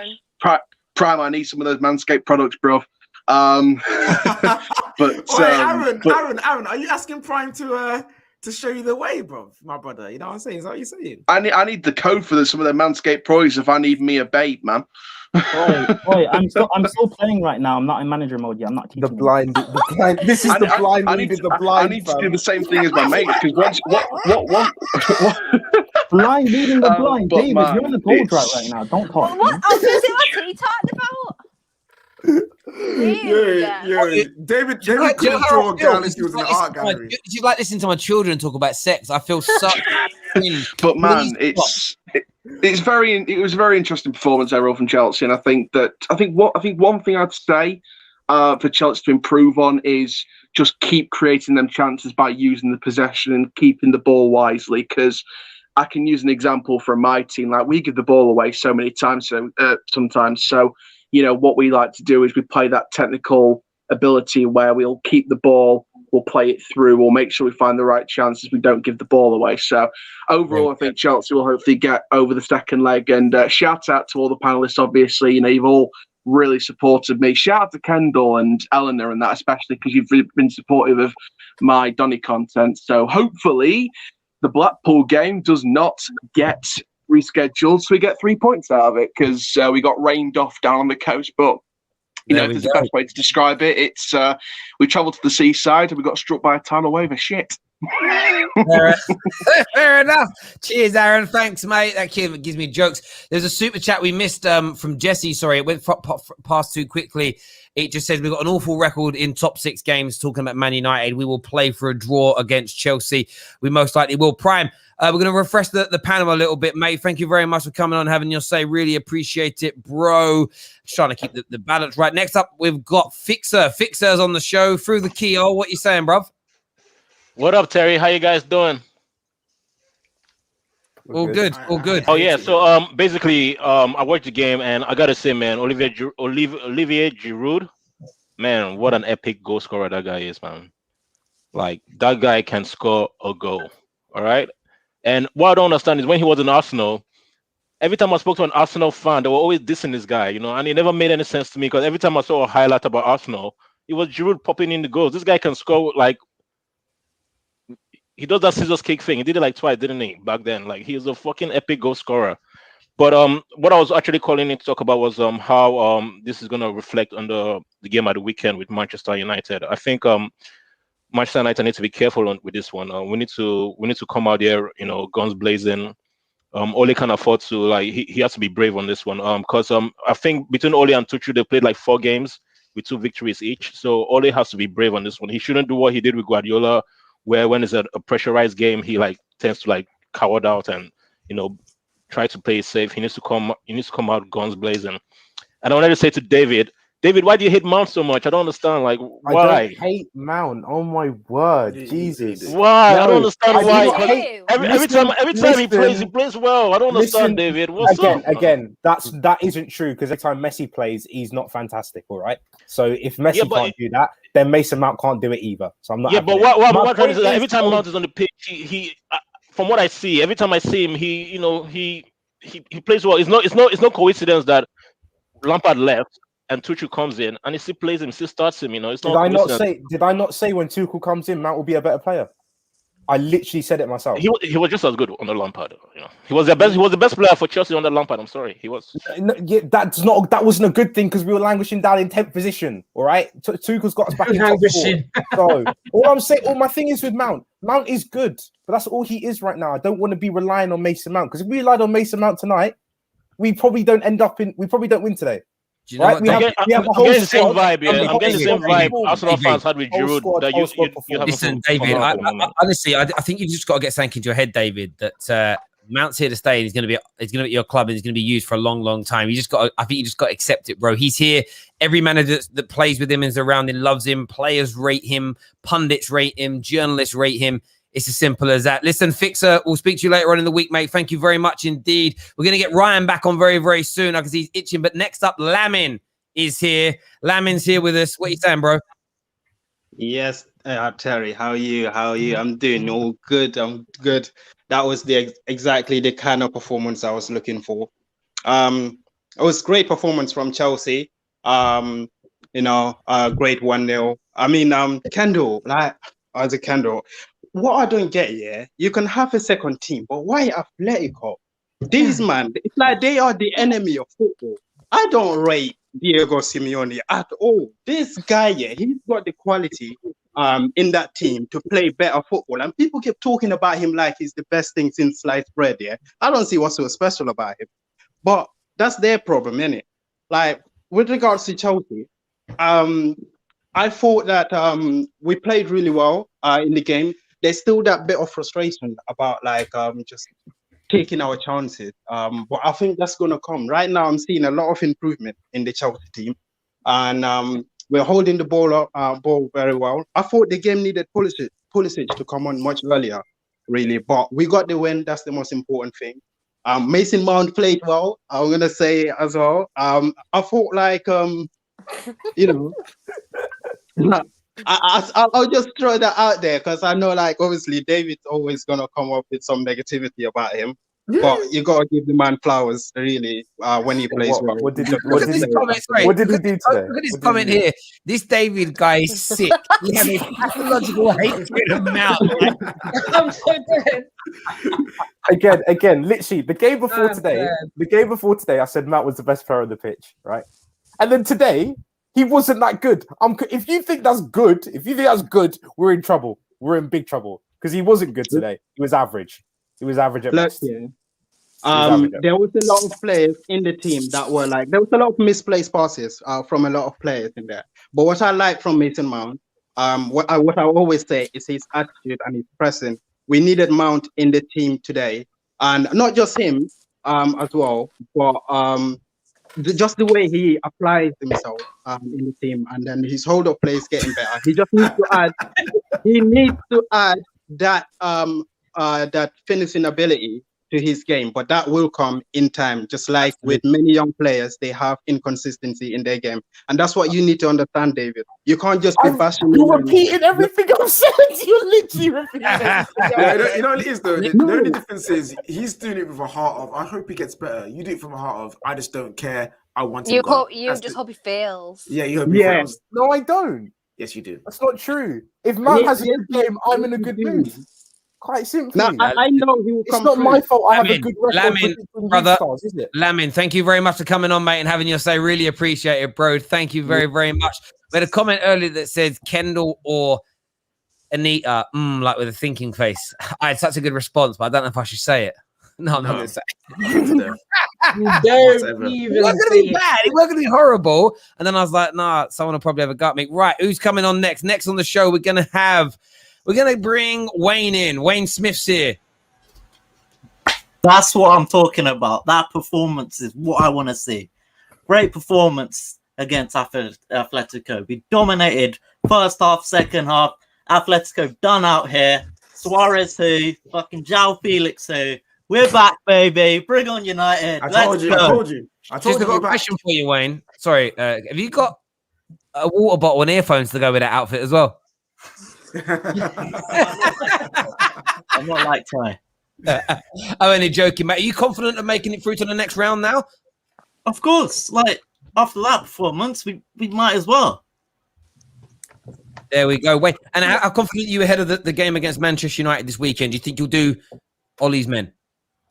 Prime, I need some of those Manscaped products, bro. Aaron, are you asking Prime to show you the way, bro, my brother? You know what I'm saying? Is that what you're saying? I need the code for some of the Manscaped products if I need me a babe, man. Boy, I'm still playing right now. I'm not in manager mode yet. I'm not teaching the blind. This is the blind. I need to do the same thing as my mate, because what blind leading the blind. David, man, you're on the goal drought right now. Don't talk. What? I was going to say, what's he talking about? David couldn't draw a girl if he was in an art gallery. You like listening to my children talk about sex? I feel such. But man, it was a very interesting performance overall from Chelsea, and I think one thing I'd say for Chelsea to improve on is just keep creating them chances by using the possession and keeping the ball wisely. Because I can use an example from my team. Like, we give the ball away so many times, sometimes. So, what we like to do is we play that technical ability where we'll keep the ball, we'll play it through, we'll make sure we find the right chances, we don't give the ball away. So overall, I think Chelsea will hopefully get over the second leg. And shout out to all the panelists, obviously. You've all really supported me. Shout out to Kendall and Eleanor and that, especially because you've been supportive of my Donny content. So hopefully the Blackpool game does not get rescheduled, so we get 3 points out of it because we got rained off down on the coast. But you know, if there's the best way to describe it, it's we travelled to the seaside and we got struck by a tidal wave of shit. Fair enough. Cheers, Aaron. Thanks, mate. That kid gives me jokes. There's a super chat we missed from Jesse. Sorry, it went past too quickly. It just says we've got an awful record in top 6 games. Talking about Man United, we will play for a draw against Chelsea. We most likely will. Prime, we're going to refresh the panel a little bit, mate. Thank you very much for coming on, having your say. Really appreciate it, bro. Just trying to keep the balance right. Next up, we've got Fixer. Fixer's on the show. Through the keyhole. What you saying, bruv? What up, Terry? How you guys doing? All good. All good. Oh yeah. So basically I watched the game and I gotta say, man, Olivier Giroud, man, what an epic goal scorer that guy is, man. Like that guy can score a goal. All right. And what I don't understand is when he was in Arsenal, every time I spoke to an Arsenal fan, they were always dissing this guy, you know, and it never made any sense to me because every time I saw a highlight about Arsenal, it was Giroud popping in the goals. This guy can score like. He does that scissors kick thing. He did it like twice, didn't he? Back then, like he was a fucking epic goal scorer. But what I was actually calling in to talk about was how this is gonna reflect on the game at the weekend with Manchester United. I think Manchester United need to be careful with this one. We need to come out there, you know, guns blazing. Ole can afford to he has to be brave on this one. Because I think between Ole and Tuchel they played like 4 games with 2 victories each. So Ole has to be brave on this one. He shouldn't do what he did with Guardiola, where when it's a pressurized game, he tends to coward out and, you know, try to play it safe. He needs to come out guns blazing. And I wanted to say to David, why do you hate Mount so much? I don't understand. Like, why? I don't hate Mount. Oh my word, Jesus! Why? No, I don't understand why. Every time he plays well. I don't understand, David. What's up? Again, that isn't true because every time Messi plays, he's not fantastic. All right. So if Messi can't do that, then Mason Mount can't do it either. So I'm not. Yeah, but what I'm trying to say is every time Mount is on the pitch, he from what I see, every time I see him, he plays well. It's no coincidence that Lampard left and Tuchel comes in and he still plays him, still starts him. You know, it's not. Did I not say when Tuchel comes in, Mount will be a better player? I literally said it myself. He was just as good under Lampard. You know, he was the best. He was the best player for Chelsea under Lampard. I'm sorry, he was. No, yeah, that wasn't a good thing because we were languishing down in 10th position. All right, Tuchel's got us back in top 4. So all my thing is with Mount. Mount is good, but that's all he is right now. I don't want to be relying on Mason Mount because if we relied on Mason Mount tonight, we probably don't win today. Do you know what? I'm getting the same vibe. Yeah, I'm getting the same vibe Arsenal fans had with Giroud. That you have. Listen, David. Honestly, I think you've just got to get sank into your head, David. That Mount's here to stay. And he's going to be at your club, and he's going to be used for a long, long time. I think you just got to accept it, bro. He's here. Every manager that plays with him and is around him loves him. Players rate him. Pundits rate him. Journalists rate him. It's as simple as that. Listen, Fixer, we'll speak to you later on in the week, mate. Thank you very much indeed. We're going to get Ryan back on very, very soon because he's itching. But next up, Lamin is here. Lamin's here with us. What are you saying, bro? Yes, Terry, how are you? I'm doing all good. I'm good. That was exactly the kind of performance I was looking for. It was great performance from Chelsea. Great 1-0. I mean, Kendall, as a Kendall. What I don't get, you can have a second team, but why Atletico? These man, it's like they are the enemy of football. I don't rate Diego Simeone at all. This guy, he's got the quality in that team to play better football. And people keep talking about him like he's the best thing since sliced bread, I don't see what's so special about him. But that's their problem, innit? Like, with regards to Chelsea, I thought that we played really well in the game. There's still that bit of frustration about just taking our chances. But I think that's going to come. Right now, I'm seeing a lot of improvement in the Chelsea team. And we're holding the ball very well. I thought the game needed Pulisic to come on much earlier, really. But we got the win. That's the most important thing. Mason Mount played well. I'm going to say as well. I thought I'll just throw that out there because I know, obviously, David's always going to come up with some negativity about him. But you got to give the man flowers, really, when he plays well. What did he do today? Look at this comment here. This David guy is sick. He has a pathological hatred of Mount. I'm so dead. Again, literally the game before I'm today. dead. The game before today, I said Matt was the best player on the pitch, right? And then today, he wasn't that good. If you think that's good, we're in trouble. We're in big trouble because he wasn't good today. He was average. He was average at Look best. here. average at There was a lot of players in the team that were like, there was a lot of misplaced passes from a lot of players in there. But what I like from Mason Mount, what I always say is his attitude and his pressing. We needed Mount in the team today, and not just him as well, but just the way he applies himself in the team, and then his hold up play is getting better. He just needs to add. He needs to add that that finishing ability to his game, but that will come in time. Just like with many young players, they have inconsistency in their game, and that's what you need to understand, David. You can't just be bashing. You're repeating everything I'm saying. You're literally repeating everything. You know what it is though. The only difference is he's doing it with a heart of I hope he gets better. You do it from a heart of I just don't care. I want him gone. You just hope he fails. Yeah, you hope he fails. No, I don't. Yes, you do. That's not true. If Mount has a good game, I'm in a good mood. Quite simply. Now, I know he will come. It's not my fault. I have a good record. Lamin, brother, is it? Lamin, thank you very much for coming on, mate, and having your say. Really appreciate it, bro. Thank you very, very much. We had a comment earlier that says Kendall or Anita, like with a thinking face. I had such a good response, but I don't know if I should say it. No, I'm not going to say it. It wasn't going to be bad. It wasn't going to be horrible. And then I was like, nah, someone will probably have a gut me. Right, who's coming on next? Next on the show, we're going to bring Wayne in. Wayne Smith's here. That's what I'm talking about. That performance is what I want to see. Great performance against Atletico. We dominated first half, second half. Atletico done out here. Suarez who? Fucking João Felix who? We're back, baby. Bring on United. I told you. I got a question for you, Wayne. Sorry, have you got a water bottle and earphones to go with that outfit as well? I'm not like Ty. I'm only joking, mate. Are you confident of making it through to the next round now? Of course. Like, after that performance, we might as well. There we go. Wait, and how confident are you ahead of the game against Manchester United this weekend? Do you think you'll do Ollie's men?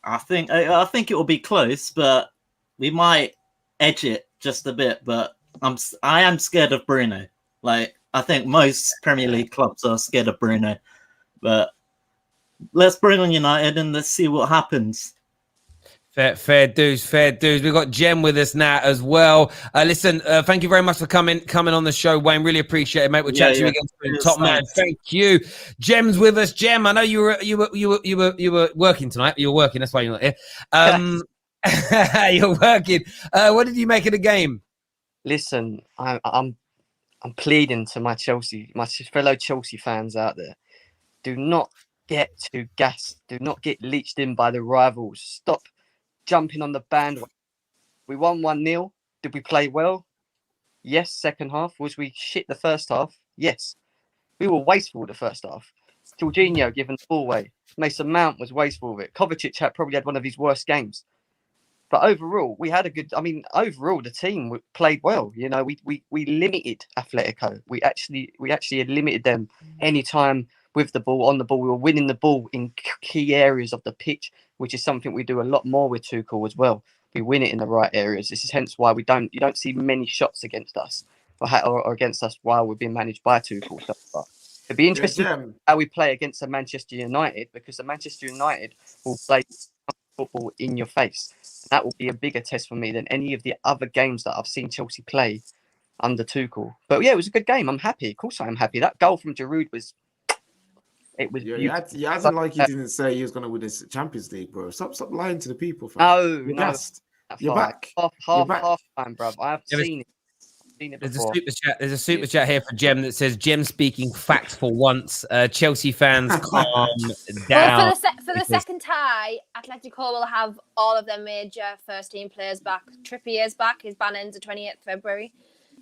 I think it will be close, but we might edge it just a bit. But I am scared of Bruno. Like, I think most Premier League clubs are scared of Bruno. But let's bring on United and let's see what happens. Fair dues. We've got Jem with us now as well. Listen, thank you very much for coming on the show, Wayne. Really appreciate it, mate. We'll chat to you again soon. Top man. Thank you. Jem's with us. Jem, I know you were working tonight. You were working. That's why you're not here. You're working. What did you make of the game? Listen, I'm pleading to my fellow Chelsea fans out there. Do not get too gassed. Do not get leached in by the rivals. Stop jumping on the bandwagon. We won 1-0. Did we play well? Yes. Second half. Was we shit the first half? Yes. We were wasteful the first half. Jorginho giving the ball away. Mason Mount was wasteful of it. Kovacic probably had one of his worst games. But overall, we had a good. Overall, the team played well. You know, we limited Atletico. We actually limited them anytime with the ball, on the ball. We were winning the ball in key areas of the pitch, which is something we do a lot more with Tuchel as well. We win it in the right areas. This is hence why you don't see many shots against us or against us while we're being managed by Tuchel. So, it'd be interesting how we play against the Manchester United, because the Manchester United will play football in your face. That will be a bigger test for me than any of the other games that I've seen Chelsea play under Tuchel. But yeah, it was a good game. I'm happy. Of course I am happy. That goal from Giroud was... It was you acting like you didn't say he was going to win this Champions League, bro. Stop lying to the people. Fam. No. Gassed. You're back. Half time, bro. I have seen it. There's a super chat here for Jem that says, Jem speaking fact for once. Chelsea fans, calm down. Well, for the second tie, Atletico will have all of their major first-team players back. Trippier's back. His ban ends the 28th February.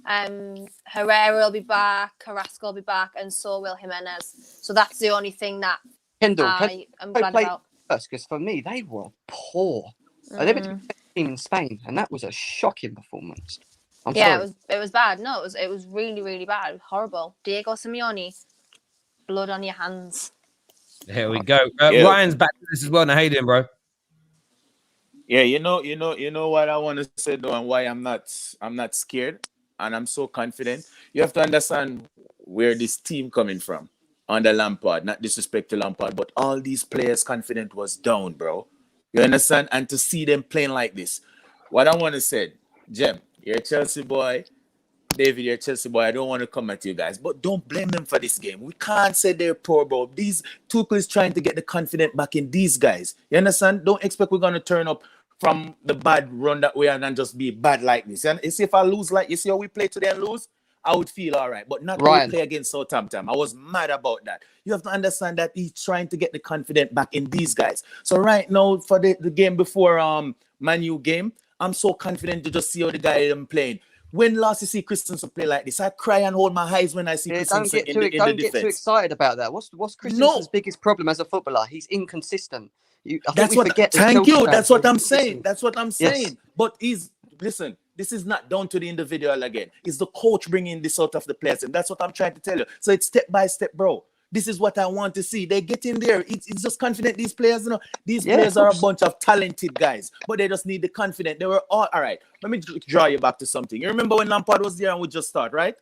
Herrera will be back, Carrasco will be back, and so will Jimenez. So that's the only thing that I'm glad about. Because for me, they were poor. They were the team in Spain, and that was a shocking performance. Sorry. It was bad. No, it was really, really bad. Horrible. Diego Simeone, blood on your hands. Here we go. Yeah. Ryan's back to this as well. Now, how you doing, bro? Yeah, you know what I want to say though, and why I'm not scared and I'm so confident. You have to understand where this team coming from under Lampard. Not disrespect to Lampard, but all these players' confidence was down, bro. You understand? And to see them playing like this, what I want to say, Jem, you're a Chelsea boy. David, you're a Chelsea boy. I don't want to come at you guys, but don't blame them for this game. We can't say they're poor, bro. These Tuchel is trying to get the confidence back in these guys. You understand? Don't expect we're gonna turn up from the bad run that we are and just be bad like this. And you see, if I lose like you see how we play today and lose, I would feel all right. But not when we play against Southampton. I was mad about that. You have to understand that he's trying to get the confidence back in these guys. So right now, for the game before Man U game, I'm so confident to just see how the guy am playing. When last you see Christensen play like this, I cry and hold my eyes when I see Christensen in the defense. Don't get too excited about that. What's Christensen's biggest problem as a footballer? He's inconsistent. That's what I'm saying. That's what I'm saying. Yes. But listen, this is not down to the individual again. It's the coach bringing this out of the players, and that's what I'm trying to tell you. So it's step by step, bro. This is what I want to see. They get in there. It's just confident. These players, these players are a bunch of talented guys, but they just need the confidence. They were all right. Let me draw you back to something. You remember when Lampard was there and we just start, right?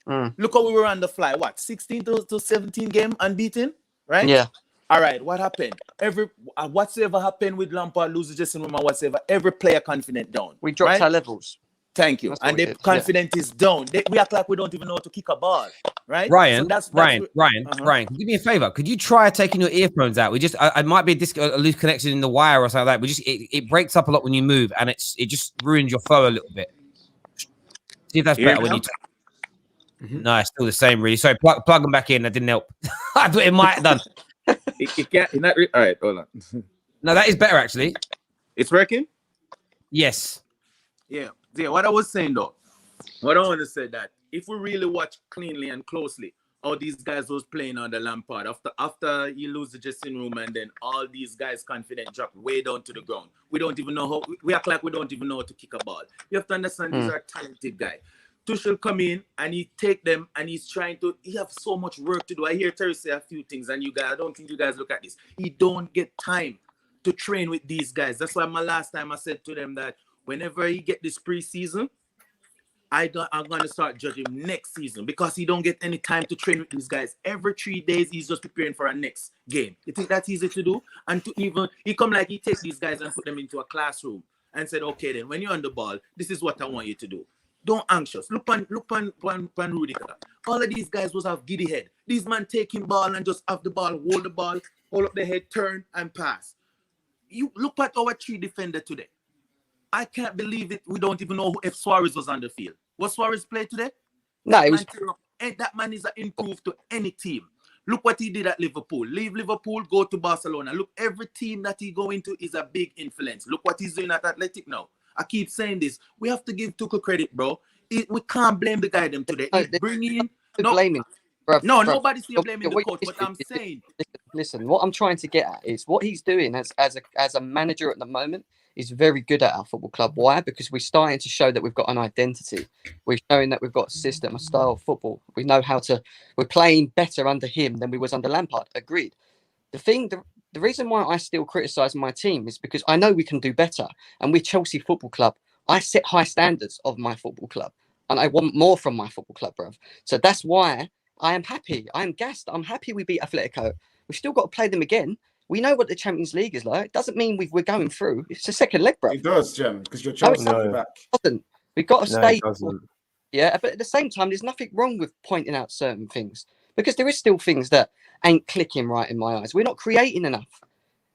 Look how we were on the fly. What, 16 to 17 game unbeaten, right? Yeah. All right. What happened? Whatsoever happened with Lampard loses dressing room or whatever, every player confident down. We dropped our levels. Thank you. And the confidence is down. We act like we don't even know how to kick a ball, right? Ryan, Ryan, do me a favor. Could you try taking your earphones out? I might be a loose connection in the wire or something like that. It breaks up a lot when you move, and it just ruins your flow a little bit. See if that's better when you. No, it's still the same, really. Sorry, plug them back in. That didn't help. I thought it might have done. All right, hold on. No, that is better actually. It's working. Yes. Yeah. What I was saying though, what I want to say that if we really watch cleanly and closely how these guys was playing under Lampard, after you lose the dressing room and then all these guys' confidence drop way down to the ground. We don't even know how we act like we don't even know how to kick a ball. You have to understand these are talented guys. Tuchel come in and he take them and he have so much work to do. I hear Terrace say a few things and I don't think you guys look at this. He don't get time to train with these guys. That's why last time I said to them that whenever he get this preseason, I'm going to start judging him next season because he don't get any time to train with these guys. Every 3 days, he's just preparing for a next game. You think that's easy to do? And he come like he takes these guys and put them into a classroom and said, okay, then when you're on the ball, this is what I want you to do. Don't anxious. Look on Rudiger. All of these guys was have giddy head. These men taking ball and just have the ball, hold up the head, turn and pass. You look at our 3 defender today. I can't believe it. We don't even know if Suarez was on the field. Was Suarez played today? No, it was. That man is an improve to any team. Look what he did at Liverpool. Leave Liverpool, go to Barcelona. Look, every team that he go into is a big influence. Look what he's doing at Athletic now. I keep saying this. We have to give Tuchel credit, bro. We can't blame the guy them today. Blaming. No, nobody's still blaming the coach. But I'm saying. Listen, what I'm trying to get at is what he's doing as a manager at the moment is very good at our football club. Why? Because we're starting to show that we've got an identity. We're showing that we've got a system, a style of football. We know we're playing better under him than we was under Lampard. Agreed. The reason why I still criticise my team is because I know we can do better. And we're Chelsea Football Club. I set high standards of my football club. And I want more from my football club, bruv. So that's why I am happy. I am gassed. I'm happy we beat Atletico. We've still got to play them again. We know what the Champions League is like. It doesn't mean we're going through. It's a second leg, bro. It does, Jem, because you're Chelsea back. We've got to stay. Yeah, but at the same time, there's nothing wrong with pointing out certain things because there is still things that ain't clicking right in my eyes. We're not creating enough.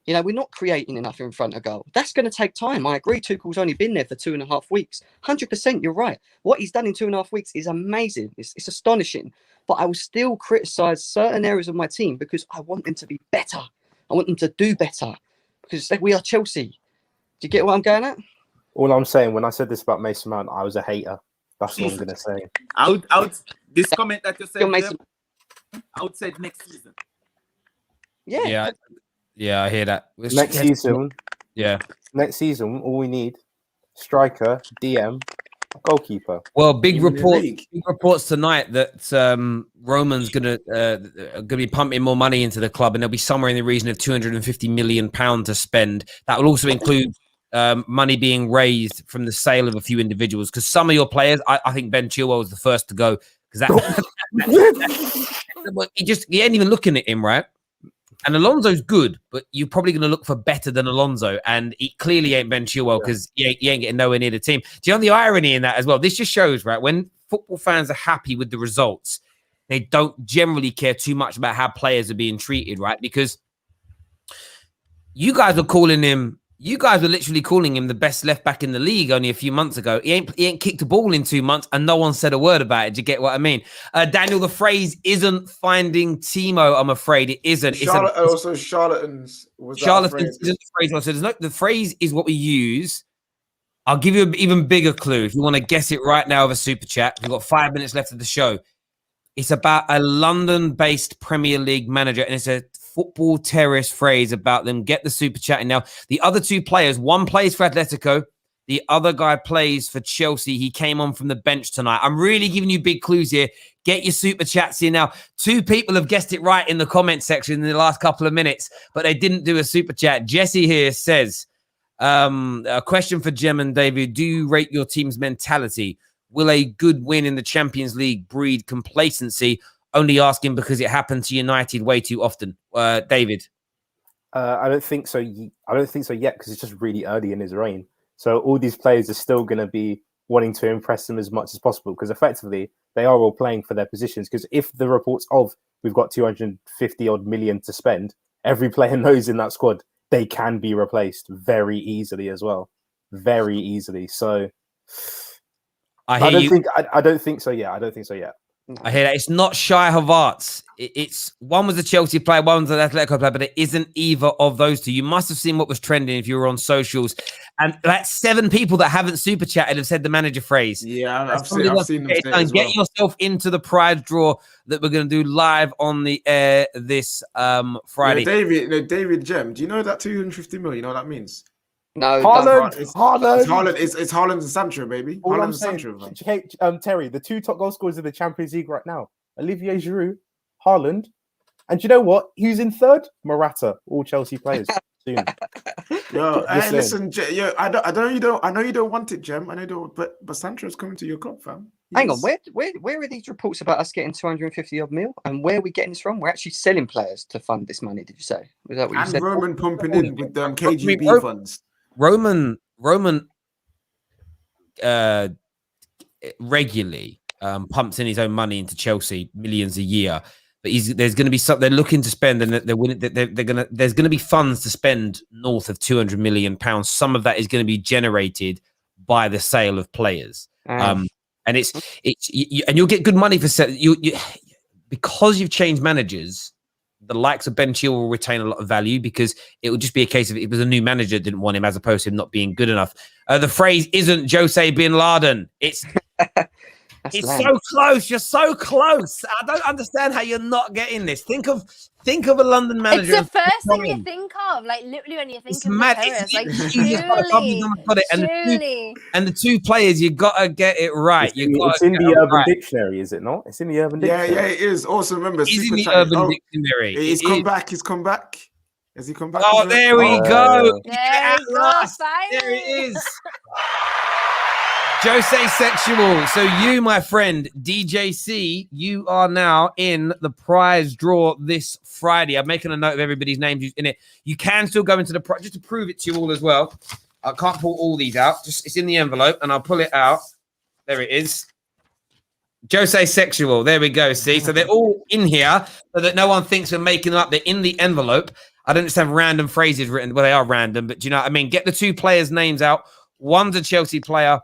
We're not creating enough in front of goal. That's going to take time. I agree. Tuchel's only been there for 2.5 weeks. 100%, you're right. What he's done in 2.5 weeks is amazing. It's astonishing. But I will still criticise certain areas of my team because I want them to be better. I want them to do better because we are Chelsea. Do you get what I'm going at? All I'm saying, when I said this about Mason Mount, I was a hater. That's what I'm going to say. This comment that you said, I would say next season. Yeah, I hear that. Next season. Yeah. Next season, all we need, striker, DM, Goalkeeper. Well, big Even in report. league. Big reports tonight that Roman's gonna be pumping more money into the club, and there'll be somewhere in the region of £250 million to spend. That will also include money being raised from the sale of a few individuals. Because some of your players, I think Ben Chilwell was the first to go. Because he ain't even looking at him, right? And Alonso's good, but you're probably going to look for better than Alonso. And he clearly ain't Ben Chilwell because he ain't getting nowhere near the team. Do you know the irony in that as well? This just shows, right, when football fans are happy with the results, they don't generally care too much about how players are being treated, right? Because you guys were literally calling him the best left back in the league only a few months ago. He ain't kicked a ball in 2 months and no one said a word about it. Do you get what I mean? Daniel, the phrase isn't finding Timo, I'm afraid. It isn't. Also, charlatans. Charlatans isn't the phrase. So the phrase is what we use. I'll give you an even bigger clue. If you want to guess it right now with a super chat, we've got 5 minutes left of the show. It's about a London-based Premier League manager, and it's a football terrace phrase about them. Get the super chat in now. The other two players, one plays for Atletico, the other guy plays for Chelsea. He came on from the bench tonight. I'm really giving you big clues here. Get your super chats in now. 2 people have guessed it right in the comment section in the last couple of minutes, but they didn't do a super chat. Jesse here says, a question for Jem and David. Do you rate your team's mentality? Will a good win in the Champions League breed complacency? Only asking because it happened to United way too often. David? I don't think so. I don't think so yet because it's just really early in his reign. So all these players are still going to be wanting to impress him as much as possible because effectively they are all playing for their positions. Because if the reports of we've got 250 odd million to spend, every player knows in that squad they can be replaced very easily as well. Very easily. So I don't think so yet. I don't think so yet. I hear that. It's not Shai Havertz. It's one was a Chelsea player, one was an Atletico player, but it isn't either of those two. You must have seen what was trending if you were on socials. And that's 7 people that haven't super chatted have said the manager phrase. Yeah, I've seen them say it as well. Get yourself into the prize draw that we're going to do live on the air this Friday. David Jem, do you know that 250 million? You know what that means? No, Haaland. It's Haaland and Sancho, baby. All Haaland I'm and saying, Sancho. Terry, the 2 top goal scorers of the Champions League right now, Olivier Giroud, Haaland, and you know what? Who's in 3rd? Morata, all Chelsea players. Soon. Yo, hey, listen, I know you don't want it, Jem. I know you don't, but Sancho's coming to your club, fam. Hang on, where are these reports about us getting 250 odd mil? And where are we getting this from? We're actually selling players to fund this money. Did you say? Was that what you said? And Roman pumping in with KGB funds. Roman regularly pumps in his own money into Chelsea, millions a year. But there's going to be something they're looking to spend, and there's going to be funds to spend north of £200 million. Some of that is going to be generated by the sale of players, and and you'll get good money for you because you've changed managers. The likes of Ben Chilwell will retain a lot of value because it would just be a case of it was a new manager that didn't want him as opposed to him not being good enough. The phrase isn't Jose Bin Laden. It's so close. You're so close. I don't understand how you're not getting this. Think of a London manager. It's the first thing you think of, like literally when you think of mad. Terrace, like surely. And the 2 players, you gotta get it right. It's in the Urban Dictionary, is it not? It's in the Urban Dictionary. Yeah, it is. Also, remember, it's in the Urban Dictionary. He's come back. He's come back. Has he come back? Oh, there we go. There we go. There it is. Jose Sexual. So you, my friend, DJC, you are now in the prize draw this Friday. I'm making a note of everybody's names who's in it. You can still go into the prize, just to prove it to you all as well. I can't pull all these out. It's in the envelope, and I'll pull it out. There it is. Jose Sexual. There we go. See? So they're all in here so that no one thinks we're making them up. They're in the envelope. I don't just have random phrases written. Well, they are random, but do you know what I mean? Get the 2 players' names out. One's a Chelsea player.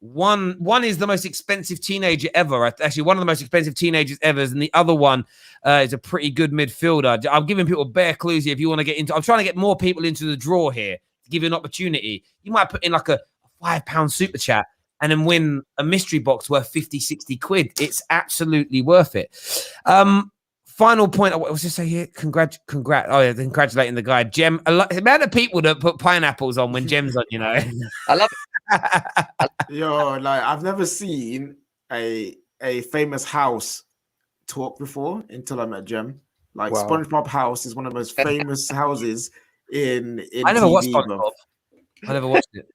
One is the most expensive teenager ever. Actually, one of the most expensive teenagers ever. And the other one is a pretty good midfielder. I'm giving people bare clues here if you want to get into. I'm trying to get more people into the draw here to give you an opportunity. You might put in like a £5 super chat and then win a mystery box worth 50, 60 quid. It's absolutely worth it. Final point. What was just say here? Congrats. Oh yeah, congratulating the guy. Jem. The amount of people that put pineapples on when Jem's on, you know. I love Yo, like I've never seen a famous house talk before until I met Jem. Like Wow. SpongeBob house is one of the most famous houses in I never watched TV, bro. SpongeBob. I never watched it.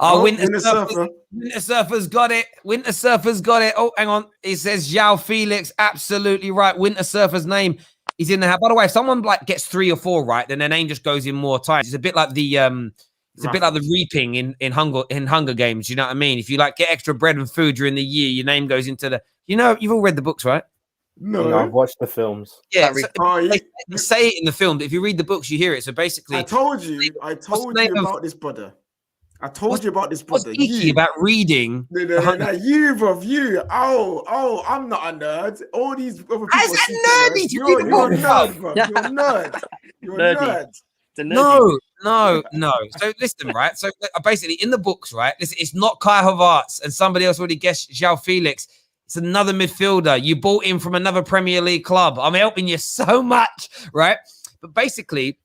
Oh, Oh, Winter Winter Surfer's, Surfer. Winter Surfer's got it. Winter Surfer's got it. Oh, hang on. It says João Felix. Absolutely right. Winter Surfer's name is in the house. By the way, if someone like gets 3 or 4 right, then their name just goes in more times. It's a bit like the it's a bit like the reaping in Hunger Games. You know what I mean? If you like get extra bread and food during the year, your name goes into the. You know, you've all read the books, right? No, I've watched the films. Yeah, you- they say it in the film, but if you read the books, you hear it. So basically, I told you about this brother. I told you about this brother. Geeky about reading. No, you, bro, you. Oh, I'm not a nerd. All these other people. I said nerdy. You're a nerd, bro. You're a nerd. You're a nerd. No. So listen, right? So basically, in the books, right? Listen, it's not Kai Havertz and somebody else already guessed João Felix. It's another midfielder you bought in from another Premier League club. I'm helping you so much, right? But basically,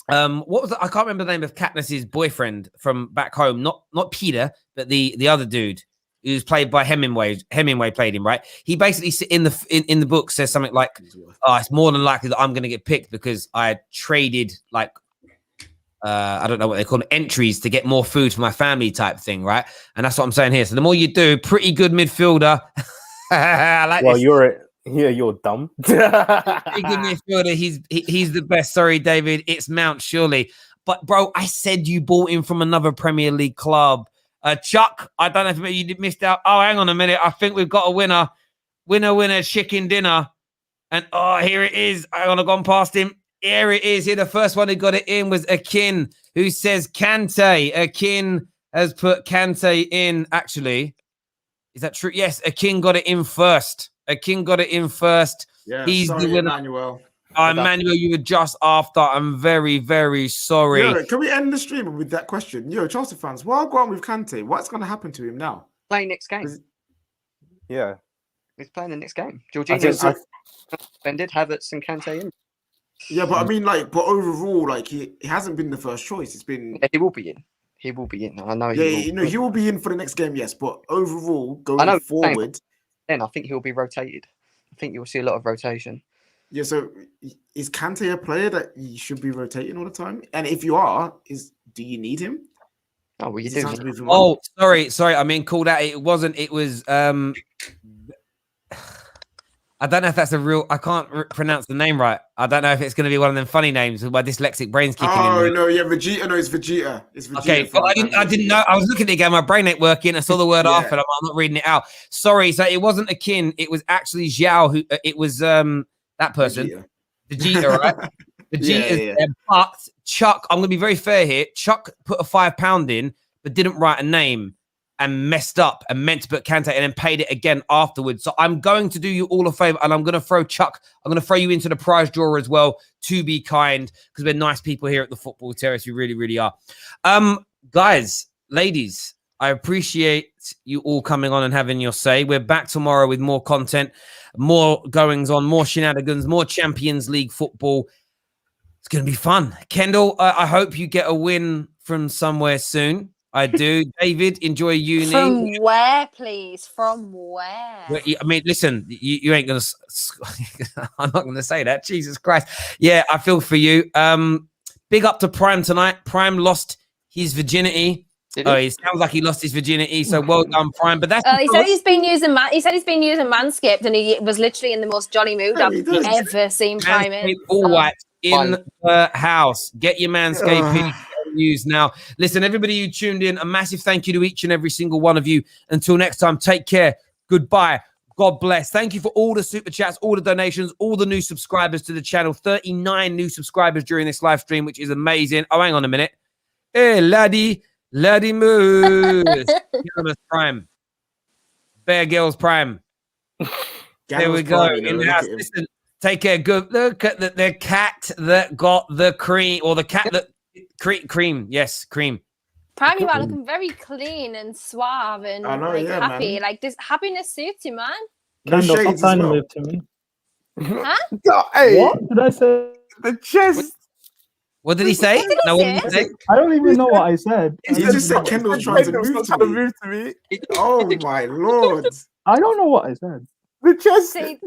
what was I can't remember the name of Katniss's boyfriend from back home. Not Peter, but the other dude who's played by Hemingway. Hemingway played him, right? He basically in the book says something like, "Oh, it's more than likely that I'm going to get picked because I traded like." I don't know what they call them, entries to get more food for my family type thing, right? And that's what I'm saying here. So the more you do, pretty good midfielder. I like this. You're dumb. Pretty good midfielder. He's the best. Sorry, David. It's Mount, surely. But bro, I said you bought him from another Premier League club. Chuck, I don't know if you missed out. Oh, hang on a minute. I think we've got a winner. Winner, chicken dinner. And oh, here it is. I'm gonna go past him. Here it is. Here, the first one who got it in was Akin, who says Kante. Akin has put Kante in. Actually, is that true? Yes, Akin got it in first. Yeah, he's sorry, the winner. Emmanuel. Emmanuel, you were just after. I'm very, very sorry. Yo, can we end the stream with that question? Yo, Chelsea fans, why go on with Kante? What's going to happen to him now? Play next game. Yeah. He's playing the next game. Jorginho's suspended, Havertz and Kante in. Yeah, but I mean, like, but overall, like, he hasn't been the first choice. It's been. Yeah, he will be in. He will be in. I know. He will be in for the next game, yes. But overall, going forward, then I think he'll be rotated. I think you'll see a lot of rotation. Yeah. So, is Kante a player that you should be rotating all the time? And if you are, do you need him? Oh, well, you do. Oh, sorry. I mean, called out. It wasn't. It was. I don't know if that's a real. I can't pronounce the name right. I don't know if it's going to be one of them funny names with my dyslexic brain's kicking in. Oh no, yeah, Vegeta. No, it's Vegeta. It's Vegeta. Okay, but I didn't know. I was looking at it again. My brain ain't working. I saw the word off, and I'm not reading it out. Sorry. So it wasn't Akin. It was actually João. Who it was that person, Vegeta, right? Vegeta. Yeah. But Chuck, I'm going to be very fair here. Chuck put a £5 in, but didn't write a name. And messed up and meant to put Kante and then paid it again afterwards. So I'm going to do you all a favor and I'm going to throw Chuck. I'm going to throw you into the prize drawer as well, to be kind, because we're nice people here at the Football Terrace. We really, really are. Guys, ladies, I appreciate you all coming on and having your say. We're back tomorrow with more content, more goings on, more shenanigans, more Champions League football. It's going to be fun. Kendall, I hope you get a win from somewhere soon. I do. David, enjoy uni. From where, please? From where? I mean, listen, you ain't going to... I'm not going to say that. Jesus Christ. Yeah, I feel for you. Big up to Prime tonight. Prime lost his virginity. It sounds like he lost his virginity. So well done, Prime. But that's... He said he's been using Manscaped, and he was literally in the most jolly mood I've ever seen Prime in. All white in the house. Get your Manscaped news now. Listen, everybody who tuned in, a massive thank you to each and every single one of you. Until next time, take care. Goodbye. God bless. Thank you for all the super chats, all the donations, all the new subscribers to the channel. 39 new subscribers during this live stream, which is amazing. Oh, hang on a minute. Hey, laddie moose. Prime. Bear Girls Prime. There we go. In the house. Listen, take care. Good. Look at the cat that got the cream, or the cat that cream. Yes, cream. Prime, you are looking very clean and suave and happy. Man. Like, this happiness suits you, man. No shades as well. To me. Huh? Hey, What did I say? The chest. What did he say? What did he No, what say? did he say? I don't even know what I said. He just said Kendall was trying to Kendall's move not to trying me. move to me. Oh my lord! I don't know what I said. The chest. See,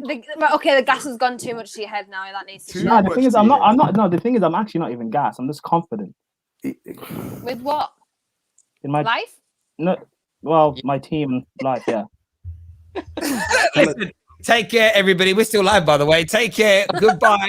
okay, the gas has gone too much to your head now. That needs to Too shift. Nah, the much thing is, to I'm you. not. No, the thing is, I'm actually not even gassed. I'm just confident With what? in my Life? no. Well, my team life. Yeah. Listen, take care, everybody. We're still live, by the way. Take care. Goodbye.